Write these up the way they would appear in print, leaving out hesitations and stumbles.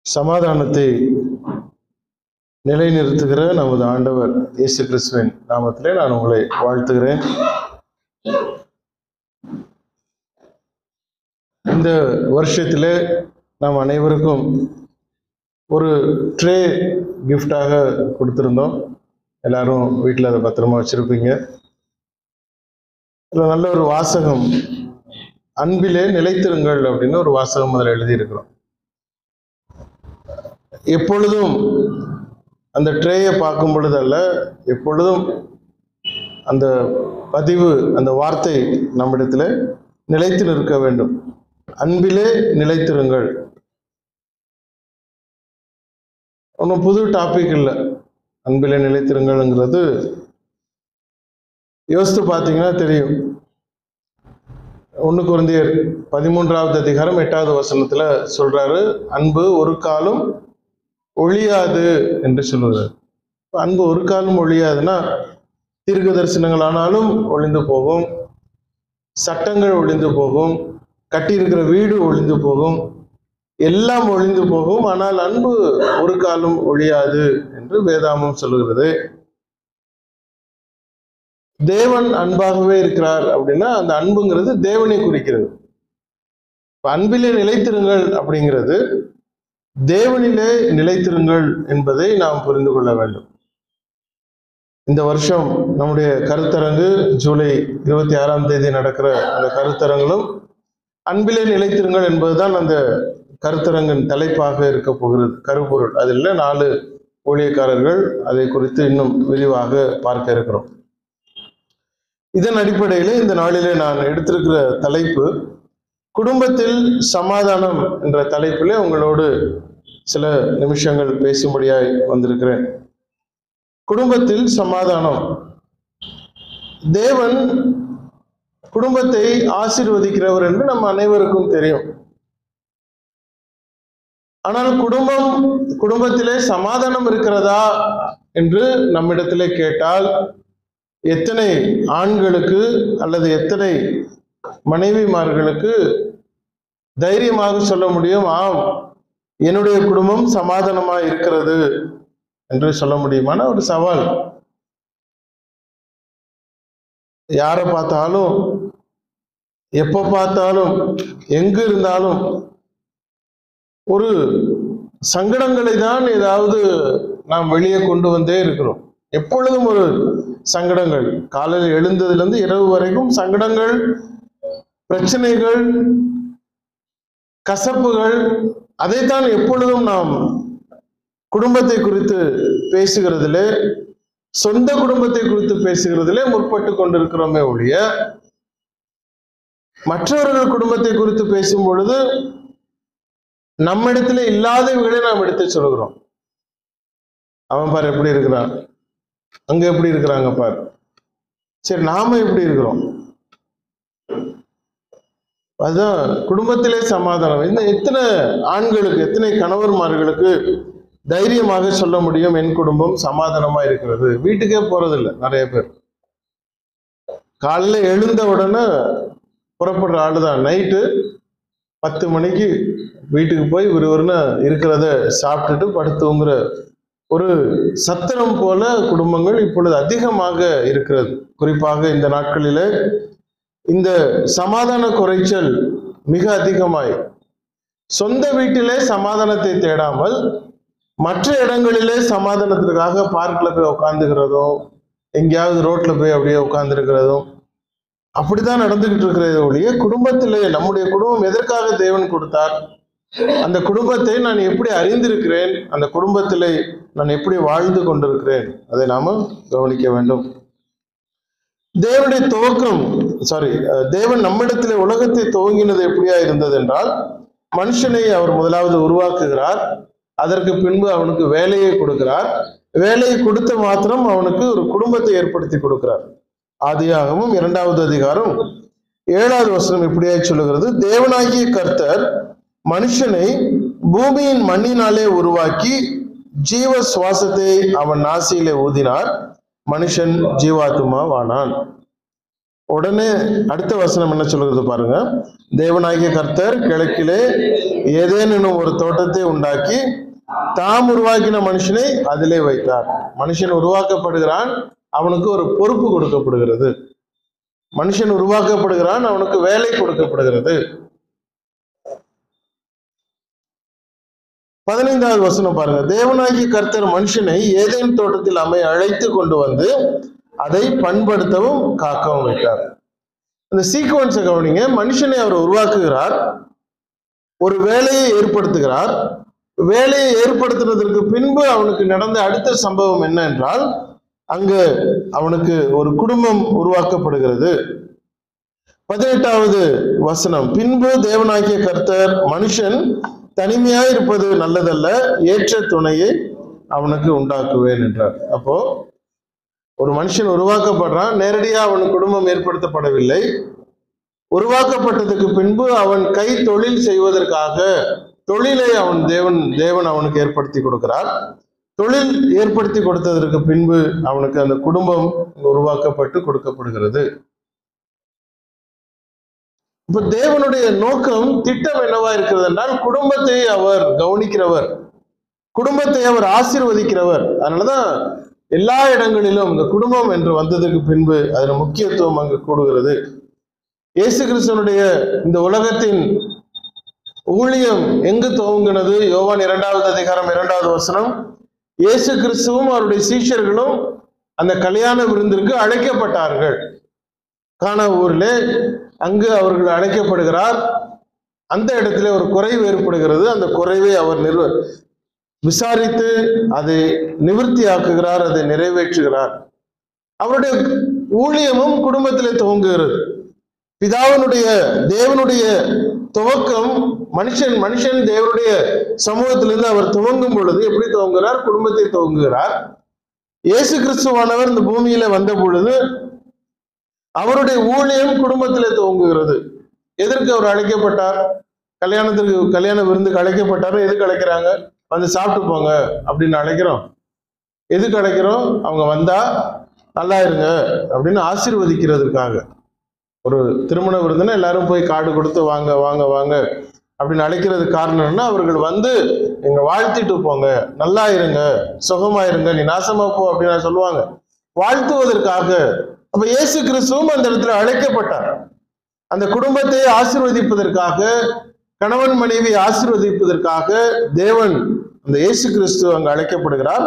சமாதானத்தை நிலைநிறுத்துகிற நமது ஆண்டவர் இயேசு கிறிஸ்துவின் நாமத்திலே நான் உங்களை வாழ்த்துகிறேன். இந்த வருஷத்திலே நாம் அனைவருக்கும் ஒரு ட்ரே கிஃப்டாக கொடுத்துருந்தோம். எல்லாரும் வீட்டில் அதை பத்திரமா வச்சிருப்பீங்க. இதில் நல்ல ஒரு வாசகம், அன்பிலே நிலைத்திருங்கள் அப்படின்னு ஒரு வாசகம் அதில் எழுதியிருக்கிறோம். எப்பொழுதும் அந்த ட்ரேயை பார்க்கும் பொழுது அல்ல, எப்பொழுதும் அந்த பதிவு, அந்த வார்த்தை நம்மிடத்தில் நிலைத்து நிற்க வேண்டும். அன்பிலே நிலைத்திருங்கள். ஒன்றும் புது டாபிக் இல்லை. அன்பிலே நிலைத்திருங்கள்ங்கிறது யோசித்து பார்த்தீங்கன்னா தெரியும். 1 கொரிந்தியர் 13வது அதிகாரம் 8வது வசனத்தில் சொல்றாரு, அன்பு ஒரு காலம் ஒழியாது என்று சொல்லுகிறார். அன்பு ஒரு காலம் ஒழியாதுன்னா, தீர்க்க தரிசனங்கள் ஆனாலும் ஒழிந்து போகும், சட்டங்கள் ஒழிந்து போகும், கட்டியிருக்கிற வீடு ஒழிந்து போகும், எல்லாம் ஒழிந்து போகும். ஆனால் அன்பு ஒரு காலம் ஒழியாது என்று வேதாமம் சொல்லுகிறது. தேவன் அன்பாகவே இருக்கிறார் அப்படின்னா அந்த அன்புங்கிறது தேவனை குறிக்கிறது. அன்பிலே நிலைத்திருங்கள் அப்படிங்கிறது தேவனிலே நிலைத்திருங்கள் என்பதை நாம் புரிந்து கொள்ள வேண்டும். இந்த வருஷம் நம்முடைய கருத்தரங்கு ஜூலை 26ஆம் தேதி நடக்கிற அந்த கருத்தரங்களும் அன்பிலே நிலைத்திருங்கள் என்பதுதான் அந்த கருத்தரங்கின் தலைப்பாக இருக்க போகிறது, கருப்பொருள். அதில் 4 ஊழியக்காரர்கள் அதை குறித்து இன்னும் விரிவாக பார்க்க இருக்கிறோம். இதன் அடிப்படையில் இந்த நாளிலே நான் எடுத்திருக்கிற தலைப்பு, குடும்பத்தில் சமாதானம் என்ற தலைப்பிலே உங்களோடு சில நிமிஷங்கள் பேசும்படியாய் வந்திருக்கிறேன். குடும்பத்தில் சமாதானம். தேவன் குடும்பத்தை ஆசீர்வதிக்கிறவர் என்று நம்ம அனைவருக்கும் தெரியும். ஆனால் குடும்பத்திலே சமாதானம் இருக்கிறதா என்று நம்மிடத்திலே கேட்டால், எத்தனை ஆண்களுக்கு அல்லது எத்தனை மனைவிமார்களுக்கு தைரியமாக சொல்ல முடியும், ஆம் என்னுடைய குடும்பம் சமாதானமா இருக்கிறது என்று சொல்ல முடியுமான ஒரு சவால். யாரை பார்த்தாலும், எப்ப பார்த்தாலும், எங்கு இருந்தாலும் ஒரு சங்கடங்களை தான் ஏதாவது நாம் வெளியே கொண்டு வந்தே இருக்கிறோம். எப்பொழுதும் ஒரு சங்கடங்கள், காலையில் எழுந்ததிலிருந்து இரவு வரைக்கும் சங்கடங்கள், பிரச்சனைகள், கசப்புகள், அதைத்தான் எப்பொழுதும் நாம் குடும்பத்தை குறித்து பேசுகிறதிலே, சொந்த குடும்பத்தை குறித்து பேசுகிறதிலே முற்பட்டு கொண்டிருக்கிறோமே ஒழிய, மற்றவர்கள் குடும்பத்தை குறித்து பேசும் பொழுது நம்மிடத்துல இல்லாதவர்களை நாம் எடுத்து சொல்கிறோம். அவன் பாரு எப்படி இருக்கிறான், அங்க எப்படி இருக்கிறாங்க பாரு, சரி நாம எப்படி இருக்கிறோம். அதுதான் குடும்பத்திலே சமாதானம். இந்த எத்தனை ஆண்களுக்கு, எத்தனை கணவர்மார்களுக்கு தைரியமாக சொல்ல முடியும் என் குடும்பம் சமாதானமா இருக்கிறது? வீட்டுக்கே போறதில்லை நிறைய பேர். காலையில எழுந்த உடனே புறப்படுற ஆளுதான். நைட்டு 10 மணிக்கு வீட்டுக்கு போய் ஒருவருன்னு இருக்கிறத சாப்பிட்டுட்டு படுத்துங்கிற ஒரு சத்திரம் போல குடும்பங்கள் இப்பொழுது அதிகமாக இருக்கிறது. குறிப்பாக இந்த நாட்களிலே இந்த சமாதான குறைச்சல் மிக அதிகமாய், சொந்த வீட்டிலே சமாதானத்தை தேடாமல் மற்ற இடங்களிலே சமாதானத்திற்காக பார்க்கில் போய் உட்காந்துக்கிறதும், எங்கேயாவது ரோட்ல போய் அப்படியே உட்கார்ந்துருக்கிறதும், அப்படிதான் நடந்துகிட்டு இருக்கிறத ஒழிய, குடும்பத்திலே நம்முடைய குடும்பம் எதற்காக தேவன் கொடுத்தார், அந்த குடும்பத்தை நான் எப்படி அறிந்திருக்கிறேன், அந்த குடும்பத்திலே நான் எப்படி வாழ்ந்து கொண்டிருக்கிறேன், அதை நாம கவனிக்க வேண்டும். தேவனுடைய தேவன் நம்மிடத்திலே உலகத்தை துவங்கினது எப்படியா இருந்தது என்றால், மனுஷனை அவர் முதலாவது உருவாக்குகிறார், அதற்கு பின்பு அவனுக்கு வேலையை கொடுக்கிறார், வேலையை கொடுத்த மாத்திரம் அவனுக்கு ஒரு குடும்பத்தை ஏற்படுத்தி கொடுக்கிறார். ஆதியாகமம் 2வது அதிகாரம் 7வது வசனம் இப்படியாய் சொல்லுகிறது, தேவனாகிய கர்த்தர் மனுஷனை பூமியின் மண்ணினாலே உருவாக்கி ஜீவ சுவாசத்தை அவன் நாசியிலே ஊதினார், மனுஷன் ஜீவாத்மாவானான். உடனே அடுத்த வசனம் என்ன சொல்கிறது பாருங்க. தேவனாகிய கர்த்தர் கிழக்கிலே ஏதேன் என்னும் ஒரு தோட்டத்தை உண்டாக்கி தாம் உருவாக்கின மனுஷனை அதிலே வைத்தார். மனுஷன் உருவாக்கப்படுகிறான், அவனுக்கு ஒரு பொறுப்பு கொடுக்கப்படுகிறது. மனுஷன் உருவாக்கப்படுகிறான், அவனுக்கு வேலை கொடுக்கப்படுகிறது. 15வது வசனம் பாருங்க. தேவனாகிய கர்த்தர் மனுஷனை ஏதேன் தோட்டத்தில் அழைத்து கொண்டு வந்து அதை பண்படுத்தவும் காக்கவும் வைத்தார். இந்த சீக்வன்ஸை கவனிங்க. மனுஷனை அவர் உருவாக்குகிறார், ஒரு வேலையை ஏற்படுத்துகிறார். வேலையை ஏற்படுத்துறதற்கு பின்பு அவனுக்கு நடந்த அடுத்த சம்பவம் என்ன என்றால், அங்கு அவனுக்கு ஒரு குடும்பம் உருவாக்கப்படுகிறது. 18வது வசனம். பின்பு தேவனாகிய கர்த்தர் மனுஷன் தனிமையாய் இருப்பது நல்லதல்ல, ஏற்ற துணையை அவனுக்கு உண்டாக்குவேன் என்றார். அப்போ ஒரு மனுஷன் உருவாக்கப்படுறான், நேரடியா அவனுக்கு குடும்பம் ஏற்படுத்தப்படவில்லை. உருவாக்கப்பட்டதுக்கு பின்பு அவன் கை தொழில் செய்வதற்காக தொழிலை தேவன் அவனுக்கு ஏற்படுத்தி கொடுக்கிறார். தொழில் ஏற்படுத்தி கொடுத்ததற்கு பின்பு அவனுக்கு அந்த குடும்பம் உருவாக்கப்பட்டு கொடுக்கப்படுகிறது. இப்ப தேவனுடைய நோக்கம், திட்டம் என்னவா இருக்கிறது என்றால், குடும்பத்தை அவர் கவனிக்கிறவர், குடும்பத்தை அவர் ஆசீர்வதிக்கிறவர். அதனாலதான் எல்லா இடங்களிலும் இந்த குடும்பம் என்று வந்ததுக்கு பின்பு அதன் முக்கியத்துவம் அங்கு கூடுகிறது. இயேசு கிறிஸ்துவனுடைய இந்த உலகத்தின் ஊழியம் எங்கு துவங்கினது? யோவான் 2வது அதிகாரம் 2வது வசனம். இயேசு கிறிஸ்துவும் அவருடைய சீஷர்களும் அந்த கல்யாண விருந்திற்கு அழைக்கப்பட்டார்கள். கானா ஊரிலே அங்கு அவர்கள் அழைக்கப்படுகிறார். அந்த இடத்துல ஒரு குறைவு ஏற்படுகிறது. அந்த குறைவை அவர் விசாரித்து அதை நிவர்த்தி ஆக்குகிறார், அதை நிறைவேற்றுகிறார். அவருடைய ஊழியமும் குடும்பத்திலே துவங்குகிறது. தேவனுடைய துவக்கம் மனுஷன் தேவனுடைய சமூகத்திலிருந்து அவர் துவங்கும் பொழுது எப்படி துவங்குகிறார்? குடும்பத்தை துவங்குகிறார். இயேசு கிறிஸ்துவானவர் இந்த பூமியில வந்த பொழுது அவருடைய ஊழியம் குடும்பத்திலே துவங்குகிறது. எதற்கு அவர் அழைக்கப்பட்டார்? கல்யாண விருந்துக்கு அழைக்கப்பட்டாரு. எதுக்கு அழைக்கிறாங்க? வந்து சாப்பிட்டு போங்க அப்படின்னு அழைக்கிறோம். எதுக்கு அழைக்கிறோம்? அவங்க வந்தா நல்லா இருங்க அப்படின்னு ஆசீர்வதிக்கிறதுக்காக. ஒரு திருமண விருந்துன்னா எல்லாரும் போய் கார்டு கொடுத்து வாங்க வாங்க வாங்க அப்படின்னு அழைக்கிறது காரணம் என்ன? அவர்கள் வந்து எங்க வாழ்த்திட்டு போங்க, நல்லா இருங்க, சுகமாயிருங்க, நீ நாசமா போ அப்படின்னு சொல்லுவாங்க, வாழ்த்துவதற்காக. அப்ப இயேசு கிறிஸ்துவும் அந்த இடத்துல அழைக்கப்பட்டார். அந்த குடும்பத்தை ஆசீர்வதிப்பதற்காக, கணவன் மனைவி ஆசீர்வதிப்பதற்காக தேவன் அந்த இயேசு கிறிஸ்து அங்கு அழைக்கப்படுகிறார்.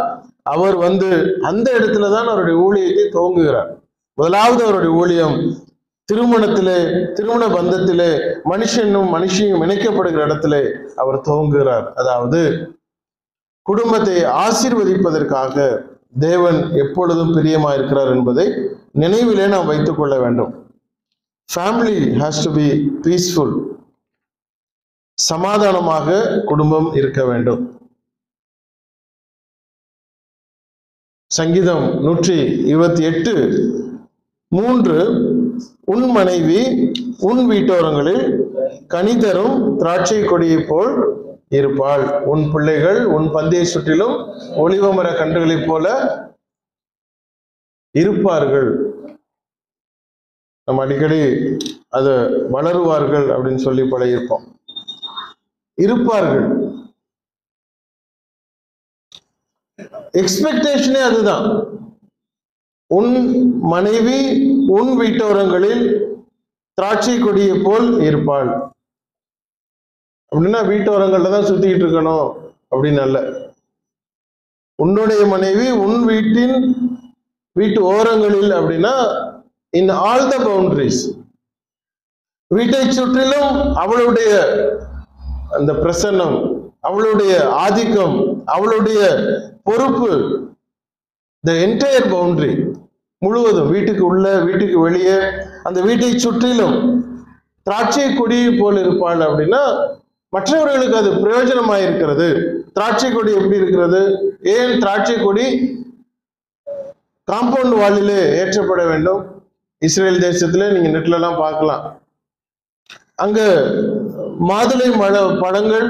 அவர் வந்து அந்த இடத்துலதான் அவருடைய ஊழியத்தை துவங்குகிறார். முதலாவது அவருடைய ஊழியம் திருமண பந்தத்திலே மனுஷனும் மனுஷியும் இணைக்கப்படுகிற இடத்திலே அவர் துவங்குகிறார். அதாவது குடும்பத்தை ஆசீர்வதிப்பதற்காக தேவன் எப்பொழுதும் பிரியமா இருக்கிறார் என்பதை நினைவிலே நாம் வைத்துக் கொள்ள வேண்டும். Family has to be peaceful. சமாதானமாக குடும்பம் இருக்க வேண்டும். சங்கீதம் 128:3, உன் மனைவி உன் வீட்டோரங்களில் கனிதரும் திராட்சை கொடியை போல் இருப்பாள், உன் பிள்ளைகள் உன் பந்தியை சுற்றிலும் ஒலிவமர கன்றுகளைப் போல இருப்பார்கள். நம்ம அடிக்கடி அது வளருவார்கள் அப்படின்னு சொல்லி பழகியிருப்போம். இருப்பார்கள். எக்ஸ்பெக்டேஷனே அதுதான். உன் மனைவி உன் வீட்டோரங்களில் திராட்சை கொடியை போல் இருப்பாள் அப்படின்னா வீட்டோரங்கள்ல தான் சுத்திக்கிட்டு இருக்கணும் அப்படின்னு அல்ல. உன்னுடைய மனைவி உன் வீட்டு ஓரங்களில் அப்படின்னா இன் ஆல் த பவுண்டரிஸ், வீட்டை சுற்றிலும் அவளுடைய அந்த பிரசன்னம், அவளுடைய ஆதிக்கம், அவளுடைய பொறுப்பு, த என்டையர் பவுண்டரி முழுவதும், வீட்டுக்கு உள்ள வீட்டுக்கு வெளியே அந்த வீட்டை சுற்றிலும் திராட்சை கொடி போல் இருப்பாள் அப்படின்னா மற்றவர்களுக்கு அது பிரயோஜனமாக இருக்கிறது. திராட்சை கொடி எப்படி இருக்கிறது? ஏன் திராட்சை கொடி காம்பவுண்ட் வாலிலே ஏற்றப்பட வேண்டும்? இஸ்ரேல் தேசத்துல நீங்க நெட்ல எல்லாம் பார்க்கலாம். அங்க மாதுளை பழங்கள்,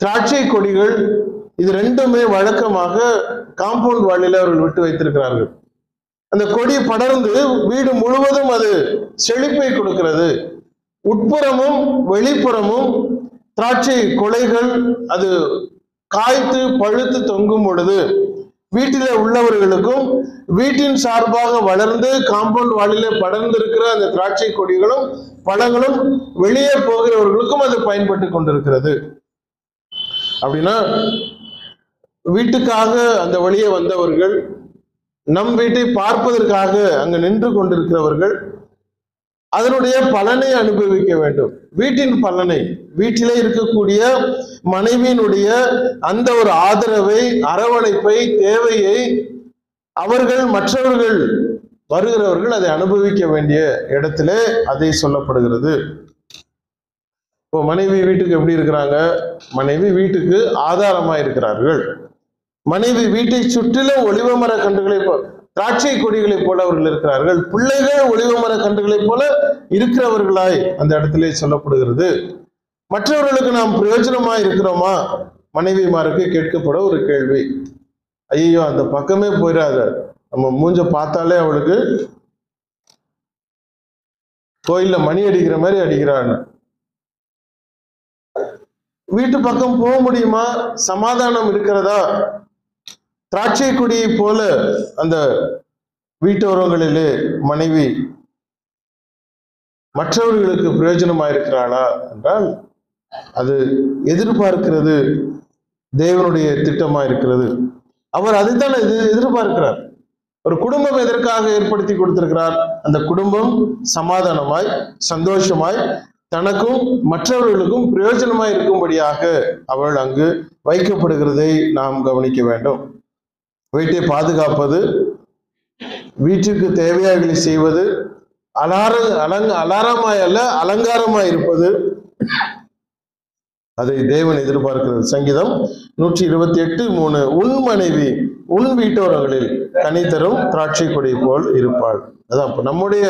திராட்சை கொடிகள், இது ரெண்டுமே வழக்கமாக காம்பவுண்ட் வாலில அவர்கள் விட்டு வைத்திருக்கிறார்கள். அந்த கொடி படர்ந்து வீடு முழுவதும் அது செழிப்பை கொடுக்கிறது. உட்புறமும் வெளிப்புறமும் திராட்சை கொலைகள் அது காய்த்து பழுத்து தொங்கும் பொழுது வீட்டிலே உள்ளவர்களுக்கும் வீட்டின் சார்பாக வளர்ந்து காம்பவுண்ட் வாலிலே படர்ந்திருக்கிற அந்த திராட்சை கொடிகளும் பழங்களும் வெளியே போகிறவர்களுக்கும் அது பயன்பட்டு கொண்டிருக்கிறது. அப்படின்னா வீட்டுக்காக அந்த வழியே வந்தவர்கள், நம் வீட்டை பார்ப்பதற்காக அங்கு நின்று கொண்டிருக்கிறவர்கள் அதனுடைய பலனை அனுபவிக்க வேண்டும். வீட்டின் பலனை, வீட்டிலே இருக்கக்கூடிய மனைவியினுடைய அந்த ஒரு ஆதரவை, அரவணைப்பை, தேவையை அவர்கள் மற்றவர்கள் வருகிறவர்கள் அதை அனுபவிக்க வேண்டிய இடத்துல அதை சொல்லப்படுகிறது. இப்போ மனைவி வீட்டுக்கு எப்படி இருக்கிறாங்க? மனைவி வீட்டுக்கு ஆதாரமா இருக்கிறார்கள். மனைவி வீட்டை சுற்றிலும் ஒலிவ மர கன்றுகளை திராட்சை கொடிகளைப் போல அவர்கள் இருக்கிறார்கள். பிள்ளைகள் ஒலிவ மர கன்றுகளைப் போல இருக்கிறவர்களாய் அந்த இடத்திலே சொல்லப்படுகிறது. மற்றவர்களுக்கு நாம் பிரயோஜனமா இருக்கிறோமா? மனைவிமாருக்கு கேட்கப்பட ஒரு கேள்வி. ஐயோ, அந்த பக்கமே போயிடாத, நம்ம மூஞ்ச பார்த்தாலே அவளுக்கு கோயில்ல மணி அடிக்கிற மாதிரி அடிக்கிறான்னு. வீட்டு பக்கம் போக முடியுமா? சமாதானம் இருக்கிறதா? திராட்சை கொடியை போல அந்த வீட்டோரங்களிலே மனைவி மற்றவர்களுக்கு பிரயோஜனமாயிருக்கிறாளா என்றால் அது எதிர்பார்க்கிறது தேவனுடைய திட்டமா இருக்கிறது. அவர் அதைத்தான் எதிர்பார்க்கிறார். ஒரு குடும்பம் எதற்காக ஏற்படுத்தி கொடுத்திருக்கிறார்? அந்த குடும்பம் சமாதானமாய் சந்தோஷமாய் தனக்கும் மற்றவர்களுக்கும் பிரயோஜனமாய் இருக்கும்படியாக அவள் அங்கு வைக்கப்படுகிறதை நாம் கவனிக்க வேண்டும். வீட்டை பாதுகாப்பது, வீட்டிற்கு தேவையாகளை செய்வது, அலாரமாய் அல்ல அலங்காரமாய் இருப்பது, அதை தேவன் எதிர்பார்க்கிறது. சங்கீதம் 128:3, உன் மனைவி உன் வீட்டோரங்களில் கனி தரும் திராட்சை கொடி போல் இருப்பாள். அதான் நம்முடைய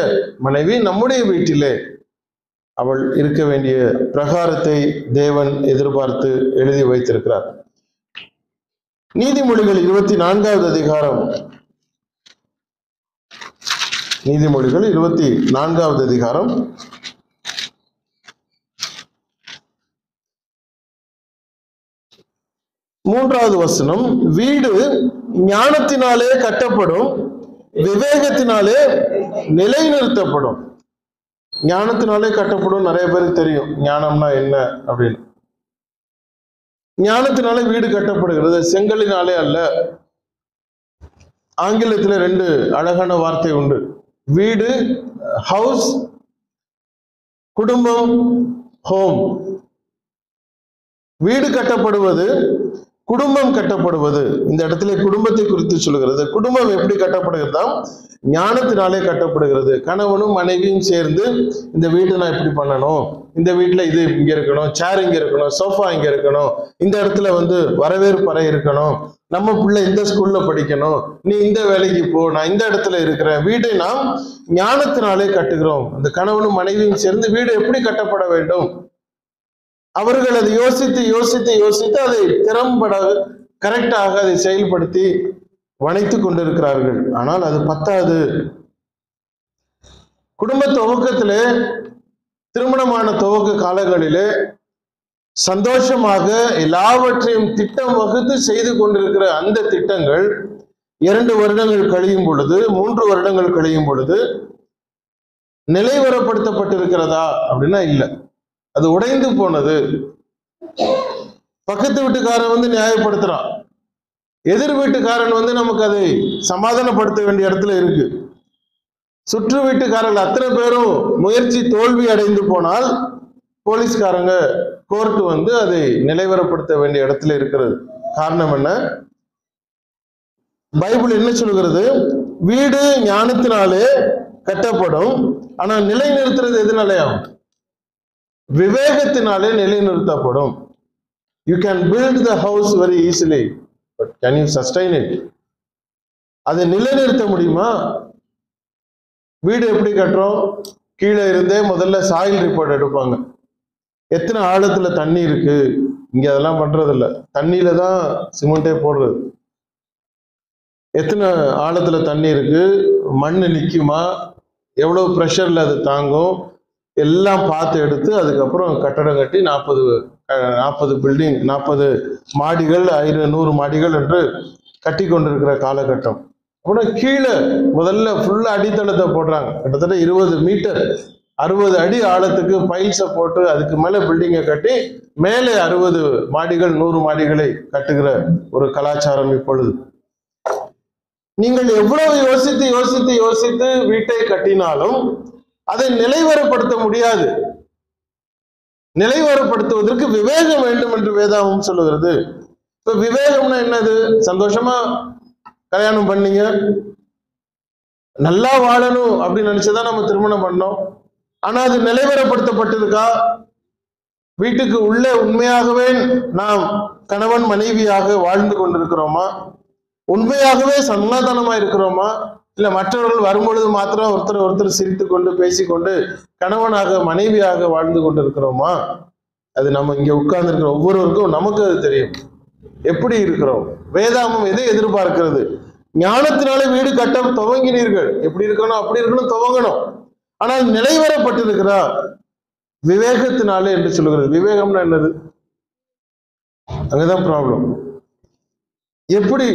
மனைவி நம்முடைய வீட்டிலே அவள் இருக்க வேண்டிய பிரகாரத்தை தேவன் எதிர்பார்த்து எழுதி வைத்திருக்கிறார். நீதிமொழிகள் 24வது அதிகாரம், நீதிமொழிகள் 24வது அதிகாரம் 3வது வசனம், வீடு ஞானத்தினாலே கட்டப்படும், விவேகத்தினாலே நிலைநிறுத்தப்படும். ஞானத்தினாலே கட்டப்படும். நிறைய பேருக்கு தெரியும் ஞானம்னா என்ன அப்படின்னு. ஞானத்தினாலே வீடு கட்டப்படுகிறது, செங்கலினாலே அல்ல. ஆங்கிலத்தில் 2 அழகான வார்த்தை உண்டு. வீடு ஹவுஸ், குடும்பம் ஹோம். வீடு கட்டப்படுவது, குடும்பம் கட்டப்படுவது. இந்த இடத்துல குடும்பத்தை குறித்து சொல்கிறது. குடும்பம் எப்படி கட்டப்படுகிறதா? ஞானத்தினாலே கட்டப்படுகிறது. கணவனும் மனைவியும் சேர்ந்து இந்த வீட்டை நான் இப்படி பண்ணணும், இந்த வீட்டுல இது இங்க இருக்கணும், சேர் இங்க இருக்கணும், சோஃபா இங்க இருக்கணும், இந்த இடத்துல வரவேற்பறை இருக்கணும், நம்ம பிள்ளை இந்த ஸ்கூல்ல படிக்கணும், நீ இந்த வேலைக்கு போ, நான் இந்த இடத்துல இருக்கிறேன். வீட்டை நாம் ஞானத்தினாலே கட்டுகிறோம். அந்த கணவனும் மனைவியும் சேர்ந்து வீடு எப்படி கட்டப்பட வேண்டும், அவர்கள் அதை யோசித்து யோசித்து யோசித்து அதை திறம்பட கரெக்டாக அதை செயல்படுத்தி வணைத்து கொண்டிருக்கிறார்கள். ஆனால் அது பத்தாது. குடும்ப துவக்கத்திலே, திருமணமான துவக்க காலங்களிலே சந்தோஷமாக எல்லாவற்றையும் திட்டம் வகுத்து செய்து கொண்டிருக்கிற அந்த திட்டங்கள் 2 வருடங்கள் கழியும் பொழுது, 3 வருடங்கள் கழியும் பொழுது நிலைவரப்படுத்தப்பட்டிருக்கிறதா அப்படின்னா இல்லை, அது உடைந்து போனது. பக்கத்து வீட்டுக்காரன் நியாயப்படுத்துறான், எதிர் வீட்டுக்காரன் நமக்கு அதை சமாதானப்படுத்த வேண்டிய இடத்துல இருக்கு. சுற்று வீட்டுக்காரர்கள் அத்தனை பேரும் முயற்சி தோல்வி அடைந்து போனால் போலீஸ்காரங்க கோர்ட்டு அதை நிலைவரப்படுத்த வேண்டிய இடத்துல இருக்கிறது. காரணம் என்ன? பைபிள் என்ன சொல்கிறது? வீடு ஞானத்தினாலே கட்டப்படும், ஆனா நிலைநிறுத்துறது எதுனாலயாகும்? விவேகத்தினாலே நிலைநிறுத்தப்படும். You can build the house very easily, but can you sustain it? அதை நிலைநிறுத்த முடியுமா? வீடு எப்படி கட்டுறோம்? கீழே இருந்தே முதல்ல சாயில் ரிப்போர்ட் எடுப்பாங்க. எத்தனை ஆழத்துல தண்ணி இருக்கு, இங்க அதெல்லாம் பண்றது இல்லை, தண்ணியில தான் சிமெண்டே போடுறது. எத்தனை ஆழத்துல தண்ணி இருக்கு, மண் நிற்குமா, எவ்வளவு ப்ரெஷர்ல அது தாங்கும், எல்லாம் பார்த்து எடுத்து அதுக்கப்புறம் கட்டடம் கட்டி 40 பில்டிங், 40 மாடிகள், 100 மாடிகள் என்று கட்டி கொண்டிருக்கிற காலகட்டம். அப்புறம் கீழே முதல்ல ஃபுல்லா அடித்தளத்தை போடுறாங்க. கிட்டத்தட்ட 20 மீட்டர் 60 அடி ஆழத்துக்கு பைல்ஸை போட்டு அதுக்கு மேல பில்டிங்கை கட்டி மேலே 60 மாடிகள் 100 மாடிகளை கட்டுகிற ஒரு கலாச்சாரம் இப்பொழுது. நீங்கள் எவ்வளவு யோசித்து யோசித்து யோசித்து வீட்டை கட்டினாலும் அதை நிலைவரப்படுத்த முடியாது. நிலைவரப்படுத்துவதற்கு விவேகம் வேண்டும் என்று வேதாகமம் சொல்லுகிறது. இப்ப விவேகம்னா என்னது? சந்தோஷமா கல்யாணம் பண்ணீங்க, நல்லா வாழணும் அப்படின்னு நினைச்சுதான் நம்ம திருமணம் பண்ணோம். ஆனா அது நிலைவரப்படுத்தப்பட்டிருக்கா? வீட்டுக்கு உள்ளே உண்மையாகவே நாம் கணவன் மனைவியாக வாழ்ந்து கொண்டிருக்கிறோமா? உண்மையாகவே சமாதானமா இருக்கிறோமா? இல்ல மற்றவர்கள் வரும்பொழுது மாத்திரம் ஒருத்தர் சிரித்து கொண்டு பேசிக்கொண்டு கணவனாக மனைவியாக வாழ்ந்து கொண்டிருக்கிறோமா? அது நம்ம இங்க உட்கார்ந்து இருக்கிற ஒவ்வொருவருக்கும் நமக்கு அது தெரியும். எப்படி இருக்கிறோம்? வேதாகமம் எதை எதிர்பார்க்கிறது? ஞானத்தினாலே வீடு கட்ட துவங்கினீர்கள், எப்படி இருக்கணும் அப்படி இருக்கணும், துவங்கணும். ஆனால் நிலைவரப்பட்டிருக்கிறா? விவேகத்தினாலே என்று சொல்லுகிறது. விவேகம்னா என்னது? அங்கதான் ப்ராப்ளம். எப்படி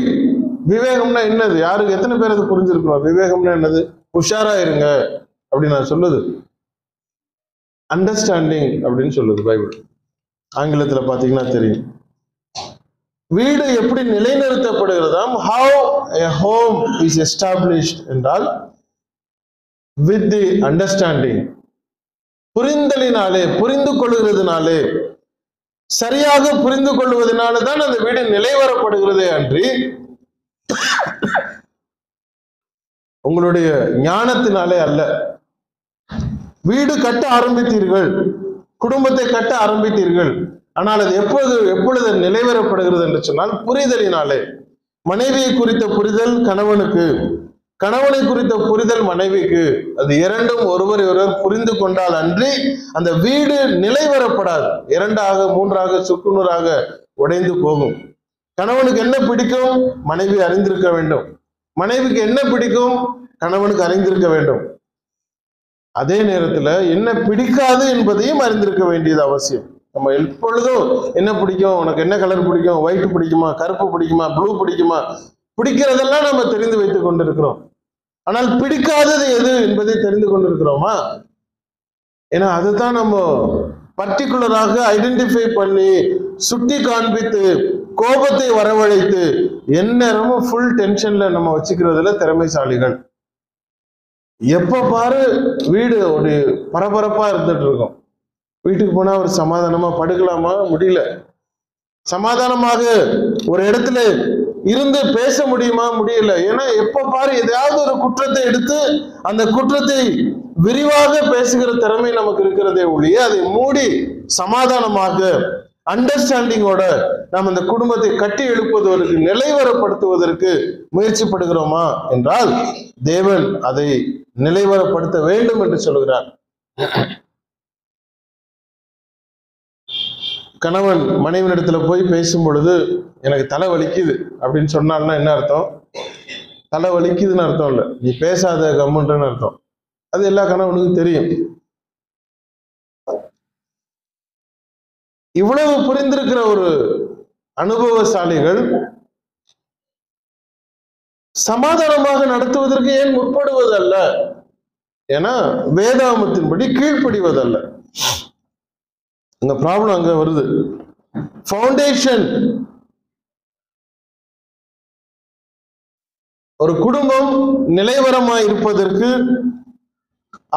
விவேகம்னா என்னது? யாருக்கு எத்தனை பேர் அது புரிஞ்சிருக்கிறோம்? விவேகம்னா என்னது? உஷாரா இருங்க அப்படின்னு நான் சொல்லுது. அண்டர்ஸ்டாண்டிங் அப்படின்னு சொல்லுது பைபிள். ஆங்கிலத்துல பாத்தீங்கன்னா தெரியும். வீடு எப்படி நிலைநிறுத்தப்படுகிறதாம், how a home is established என்றால் with the understanding, புரிந்தலினாலே, புரிந்து கொள்கிறதுனாலே, சரியாக புரிந்து கொள்வதனால தான் அந்த வீடு நிலைவரப்படுகிறதே அன்றி உங்களுடைய ஞானத்தினாலே அல்ல. வீடு கட்ட ஆரம்பித்தீர்கள், குடும்பத்தை கட்ட ஆரம்பித்தீர்கள், ஆனால் அது எப்பொழுது நிலைவரப்படுகிறது என்று சொன்னால் புரிதலினாலே. மனைவியை குறித்த புரிதல் கணவனுக்கு, கணவனை குறித்த புரிதல் மனைவிக்கு, அது இரண்டும் ஒருவரை ஒருவர் புரிந்து கொண்டால் அன்றி அந்த வீடு நிலைவரப்படாது. 2ஆக 3ஆக சுக்குநூறாக உடைந்து போகும். கணவனுக்கு என்ன பிடிக்கும்? மனைவி அறிந்திருக்க வேண்டும். மனைவிக்கு என்ன பிடிக்கும்? கணவனுக்கு அறிந்திருக்க வேண்டும். அதே நேரத்துல என்ன பிடிக்காது என்பதையும் அறிந்திருக்க வேண்டியது அவசியம். நம்ம எப்பொழுதும் என்ன பிடிக்கும், உனக்கு என்ன கலர் பிடிக்கும், ஒயிட் பிடிக்குமா, கருப்பு பிடிக்குமா, ப்ளூ பிடிக்குமா, பிடிக்கிறதெல்லாம் நம்ம தெரிந்து வைத்துக் கொண்டிருக்கிறோம். ஆனால் பிடிக்காதது எது என்பதை தெரிந்து கொண்டிருக்கிறோமா? ஏன்னா அதுதான் நம்ம பர்டிகுலராக ஐடென்டிஃபை பண்ணி சுட்டி காண்பித்து கோபத்தை வரவழைத்து எந்நேரமும் ஃபுல் டென்ஷன்ல நம்ம வச்சுக்கிறதுல திறமைசாலிகள். எப்ப பாரு வீடு ஒரு பரபரப்பா இருந்துட்டு இருக்கும். வீட்டுக்கு போனா ஒரு சமாதானமா படுக்கலாமா? முடியல. சமாதானமாக ஒரு இடத்துல இருந்து பேச முடியுமா? முடியல. ஏன்னா எப்ப பாரு எதையாவது ஒரு குற்றத்தை எடுத்து அந்த குற்றத்தை விரிவாக பேசுகிற திறமை நமக்கு இருக்கிறதே ஒழிய அதை மூடி சமாதானமாக அண்டர்ஸ்டாண்டிங்கோட நாம் அந்த குடும்பத்தை கட்டி எழுப்புவதற்கு, நிலைவரப்படுத்துவதற்கு முயற்சிப்படுகிறோமா என்றால் தேவன் அதை நிலைவரப்படுத்த வேண்டும் என்று சொல்கிறார். கணவன் மனைவியிடத்துல போய் பேசும் பொழுது எனக்கு தலை வலிக்குது அப்படின்னு சொன்னால்னா என்ன அர்த்தம்? தலை வலிக்குதுன்னு அர்த்தம் இல்லை, நீ பேசாத கம்முன்றன்னு அர்த்தம். அது எல்லா கணவனுக்கும் தெரியும். இவ்வளவு புரிந்திருக்கிற ஒரு அனுபவசாலிகள் சமாதானமாக நடத்துவதற்கு ஏன் முற்படுவதல்ல? ஏன்னா வேதாகமத்தின்படி கீழ்ப்படிவதல்ல. அங்க ப்ராப்ளம் அங்க வருது. ஃபவுண்டேஷன். ஒரு குடும்பம் நிலைவரமாய் இருப்பதற்கு,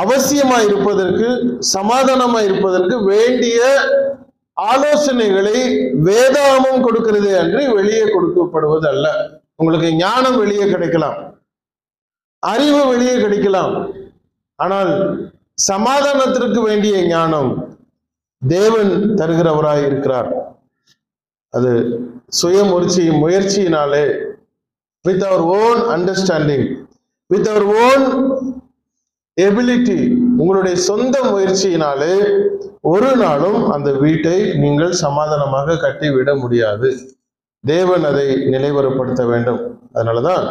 அவசியமாய் இருப்பதற்கு, சமாதானமாய் இருப்பதற்கு வேண்டிய ஆலோசனைகளை வேதாகமம் கொடுக்கிறதே அன்றி வெளியே கொடுக்கப்படுவது அல்ல. உங்களுக்கு ஞானம் வெளியே கிடைக்கலாம், அறிவு வெளியே கிடைக்கலாம், ஆனால் சமாதானத்திற்கு வேண்டிய ஞானம் தேவன் தருகிறவராய் இருக்கிறார். அது சுய முயற்சியினாலே, with our own understanding, with our own ability, உங்களுடைய சொந்த முயற்சியினாலே ஒரு நாளும் அந்த வீட்டை நீங்கள் சமாதானமாக கட்டிவிட முடியாது. தேவன் அதை நிலைவரப்படுத்த வேண்டும். அதனாலதான்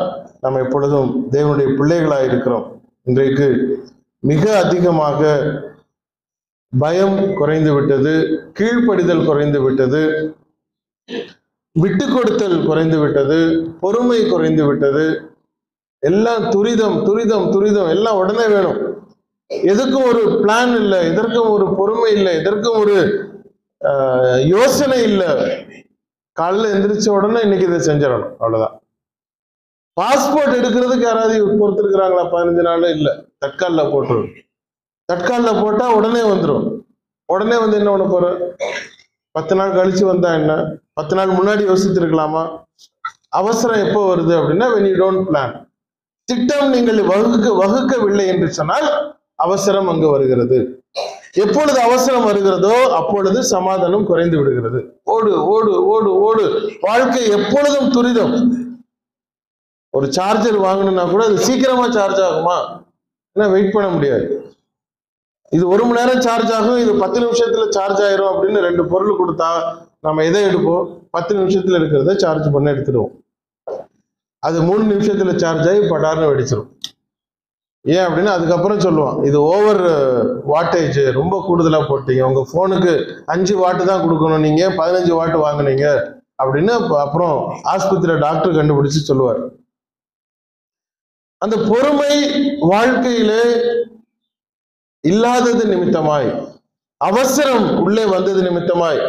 நம்ம எப்பொழுதும் தேவனுடைய பிள்ளைகளாக இருக்கிறோம். இன்றைக்கு மிக அதிகமாக பயம் குறைந்து விட்டது, கீழ்ப்படிதல் குறைந்து விட்டது, விட்டு கொடுத்தல் குறைந்து விட்டது, பொறுமை குறைந்து விட்டது. எல்லாம் துரிதம் துரிதம் துரிதம், எல்லாம் உடனே வேணும். எதுக்கும் ஒரு பிளான் இல்லை, எதற்கும் ஒரு பொறுமை இல்லை, எதற்கும் ஒரு யோசனை இல்லை. காலையில் எந்திரிச்ச உடனே இன்னைக்கு இதை செஞ்சிடணும், அவ்வளவுதான். பாஸ்போர்ட் எடுக்கிறதுக்கு யாராவது பொறுத்திருக்கிறாங்களா? 15 நாள் இல்லை, தட்காலில் போட்டுரும். தட்காலில் போட்டா உடனே வந்துடும். உடனே வந்து என்ன பண்ண போற? 10 நாள் கழிச்சு வந்தா என்ன? 10 நாள் முன்னாடி யோசித்திருக்கலாமா? அவசரம் எப்போ வருது அப்படின்னா when you don't plan. திட்டம் நீங்கள் வகுக்கவில்லை என்று சொன்னால் அவசரம் அங்கு வருகிறது. எப்பொழுது அவசரம் வருகிறதோ அப்பொழுது சமாதானம் குறைந்து விடுகிறது. ஓடு ஓடு ஓடு ஓடு, வாழ்க்கை எப்பொழுதும் துரிதம். ஒரு சார்ஜர் வாங்கணும்னா கூட அது சீக்கிரமா சார்ஜ் ஆகுமா? ஏன்னா வெயிட் பண்ண முடியாது. இது 1 மணி நேரம் சார்ஜ் ஆகும், இது 10 நிமிஷத்துல சார்ஜ் ஆயிரும் அப்படின்னு 2 பொருள் கொடுத்தா நம்ம எதை எடுப்போம்? 10 நிமிஷத்துல இருக்கிறத சார்ஜ் பண்ண எடுத்துடுவோம். அது 3 நிமிஷத்துல சார்ஜ் ஆகி படார்னு வெடிச்சிடும். ஏன் அப்படின்னா அதுக்கப்புறம் சொல்லுவான், இது ஓவர் வாட்டேஜ், ரொம்ப கூடுதலா போட்டீங்க, உங்க போனுக்கு 5 வாட்டு தான் கொடுக்கணும், நீங்க 15 வாட்டு வாங்கினீங்க அப்படின்னு அப்புறம் ஆஸ்பத்திரியில டாக்டர் கண்டுபிடிச்சு சொல்லுவார். அந்த பொறுமை வாழ்க்கையில இல்லாதது நிமித்தமாய், அவசரம் உள்ளே வந்தது நிமித்தமாய்,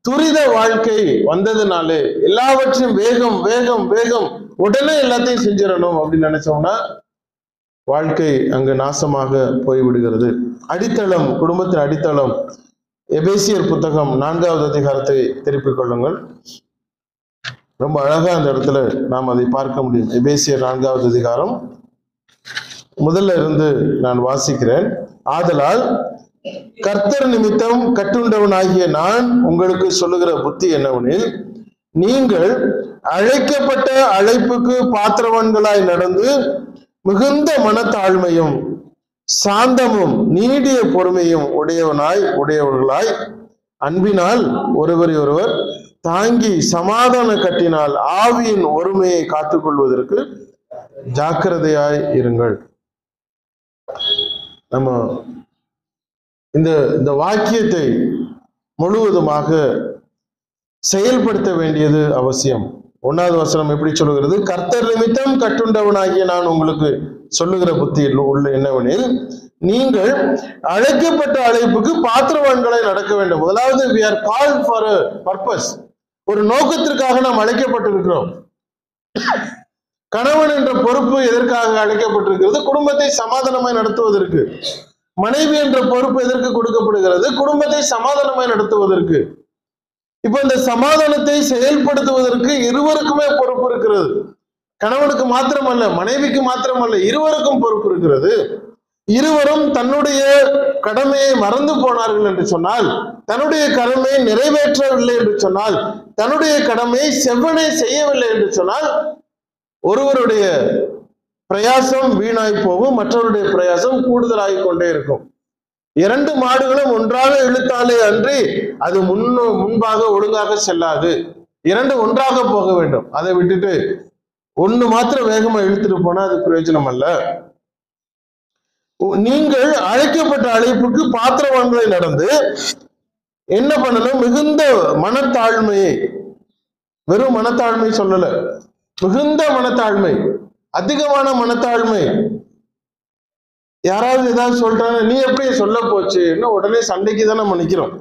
துரித வாழ்க்கை வந்ததுனாலே எல்லாவற்றையும் வேகம் வேகம் வேகம் உடனே எல்லாத்தையும் செஞ்சிடணும் அப்படின்னு நினைச்சோம்னா வாழ்க்கை அங்கு நாசமாக போய்விடுகிறது. அடித்தளம், குடும்பத்தின் அடித்தளம். எபேசியர் புத்தகம் 4வது அதிகாரத்தை திருப்பிக் கொள்ளுங்கள். ரொம்ப அழகா அந்த இடத்துல நாம் அதை பார்க்க முடியும். எபேசியர் 4வது அதிகாரம் முதல்ல இருந்து நான் வாசிக்கிறேன். ஆதலால் கர்த்தர் நிமித்தம் கட்டுண்டவனாகிய நான் உங்களுக்கு சொல்லுகிற புத்தி என்னவெனில், நீங்கள் அழைக்கப்பட்ட அழைப்புக்கு பாத்திரவான்களாய் நடந்து மிகுந்த மனத்தாழ்மையும் சாந்தமும் நீடிய பொறுமையும் உடையவர்களாய் அன்பினால் ஒருவரை ஒருவர் தாங்கி சமாதான கட்டினால் ஆவியின் ஒருமையை காத்துக்கொள்வதற்கு ஜாக்கிரதையாய் இருங்கள். நம்ம இந்த வாக்கியத்தை முழுவதுமாக செயல்படுத்த வேண்டியது அவசியம். 1வது வசனம் எப்படி சொல்லுகிறது? கர்த்தர் நிமித்தம் கட்டுண்டவனாகிய நான் உங்களுக்கு சொல்லுகிற புத்தி உள்ள என்னவெனில், நீங்கள் அழைக்கப்பட்ட அழைப்புக்கு பாத்திரவான்களை நடக்க வேண்டும். முதலாவது we are called for a purpose. ஒரு நோக்கத்திற்காக நாம் அழைக்கப்பட்டிருக்கிறோம். கணவன் என்ற பொறுப்பு எதற்காக அழைக்கப்பட்டிருக்கிறது? குடும்பத்தை சமாதானமாய் நடத்துவதற்கு. மனைவி என்ற பொறுப்பு எதற்கு கொடுக்கப்படுகிறது? குடும்பத்தை சமாதானமாய் நடத்துவதற்கு. இப்ப இந்த சமாதானத்தை செயல்படுத்துவதற்கு இருவருக்குமே பொறுப்பு இருக்கிறது. கணவனுக்கு மாத்திரமல்ல, மனைவிக்கு மாத்திரமல்ல, இருவருக்கும் பொறுப்பு இருக்கிறது. இருவரும் தன்னுடைய கடமையை மறந்து போனார்கள் என்று சொன்னால், தன்னுடைய கடமையை நிறைவேற்றவில்லை என்று சொன்னால், தன்னுடைய கடமையை செவ்வனே செய்யவில்லை என்று சொன்னால், ஒருவருடைய பிரயாசம் வீணாய் போகும், மற்றவருடைய பிரயாசம் கூடுதலாகிக் கொண்டே இருக்கும். 2 மாடுகளும் ஒன்றாக இழுத்தாலே அன்றி அது முன்பாக ஒழுங்காக செல்லாது. 2 ஒன்றாக போக வேண்டும். அதை விட்டுட்டு 1 மாத்திரம் வேகமா இழுத்துட்டு போனா அது பிரயோஜனம் அல்ல. நீங்கள் அழைக்கப்பட்ட அழைப்புக்கு பாத்திரவான்களை நடந்து என்ன பண்ணணும்? மிகுந்த மனத்தாழ்மையை, வெறும் மனத்தாழ்மை சொல்லல, மிகுந்த மனத்தாழ்மை, அதிகமான மனத்தாழ்மை. யாராவது ஏதாவது சொல்றாங்க, நீ எப்படி சொல்ல போச்சு, உடனே சண்டைக்கு தானே நம்ம நிக்கிறோம்.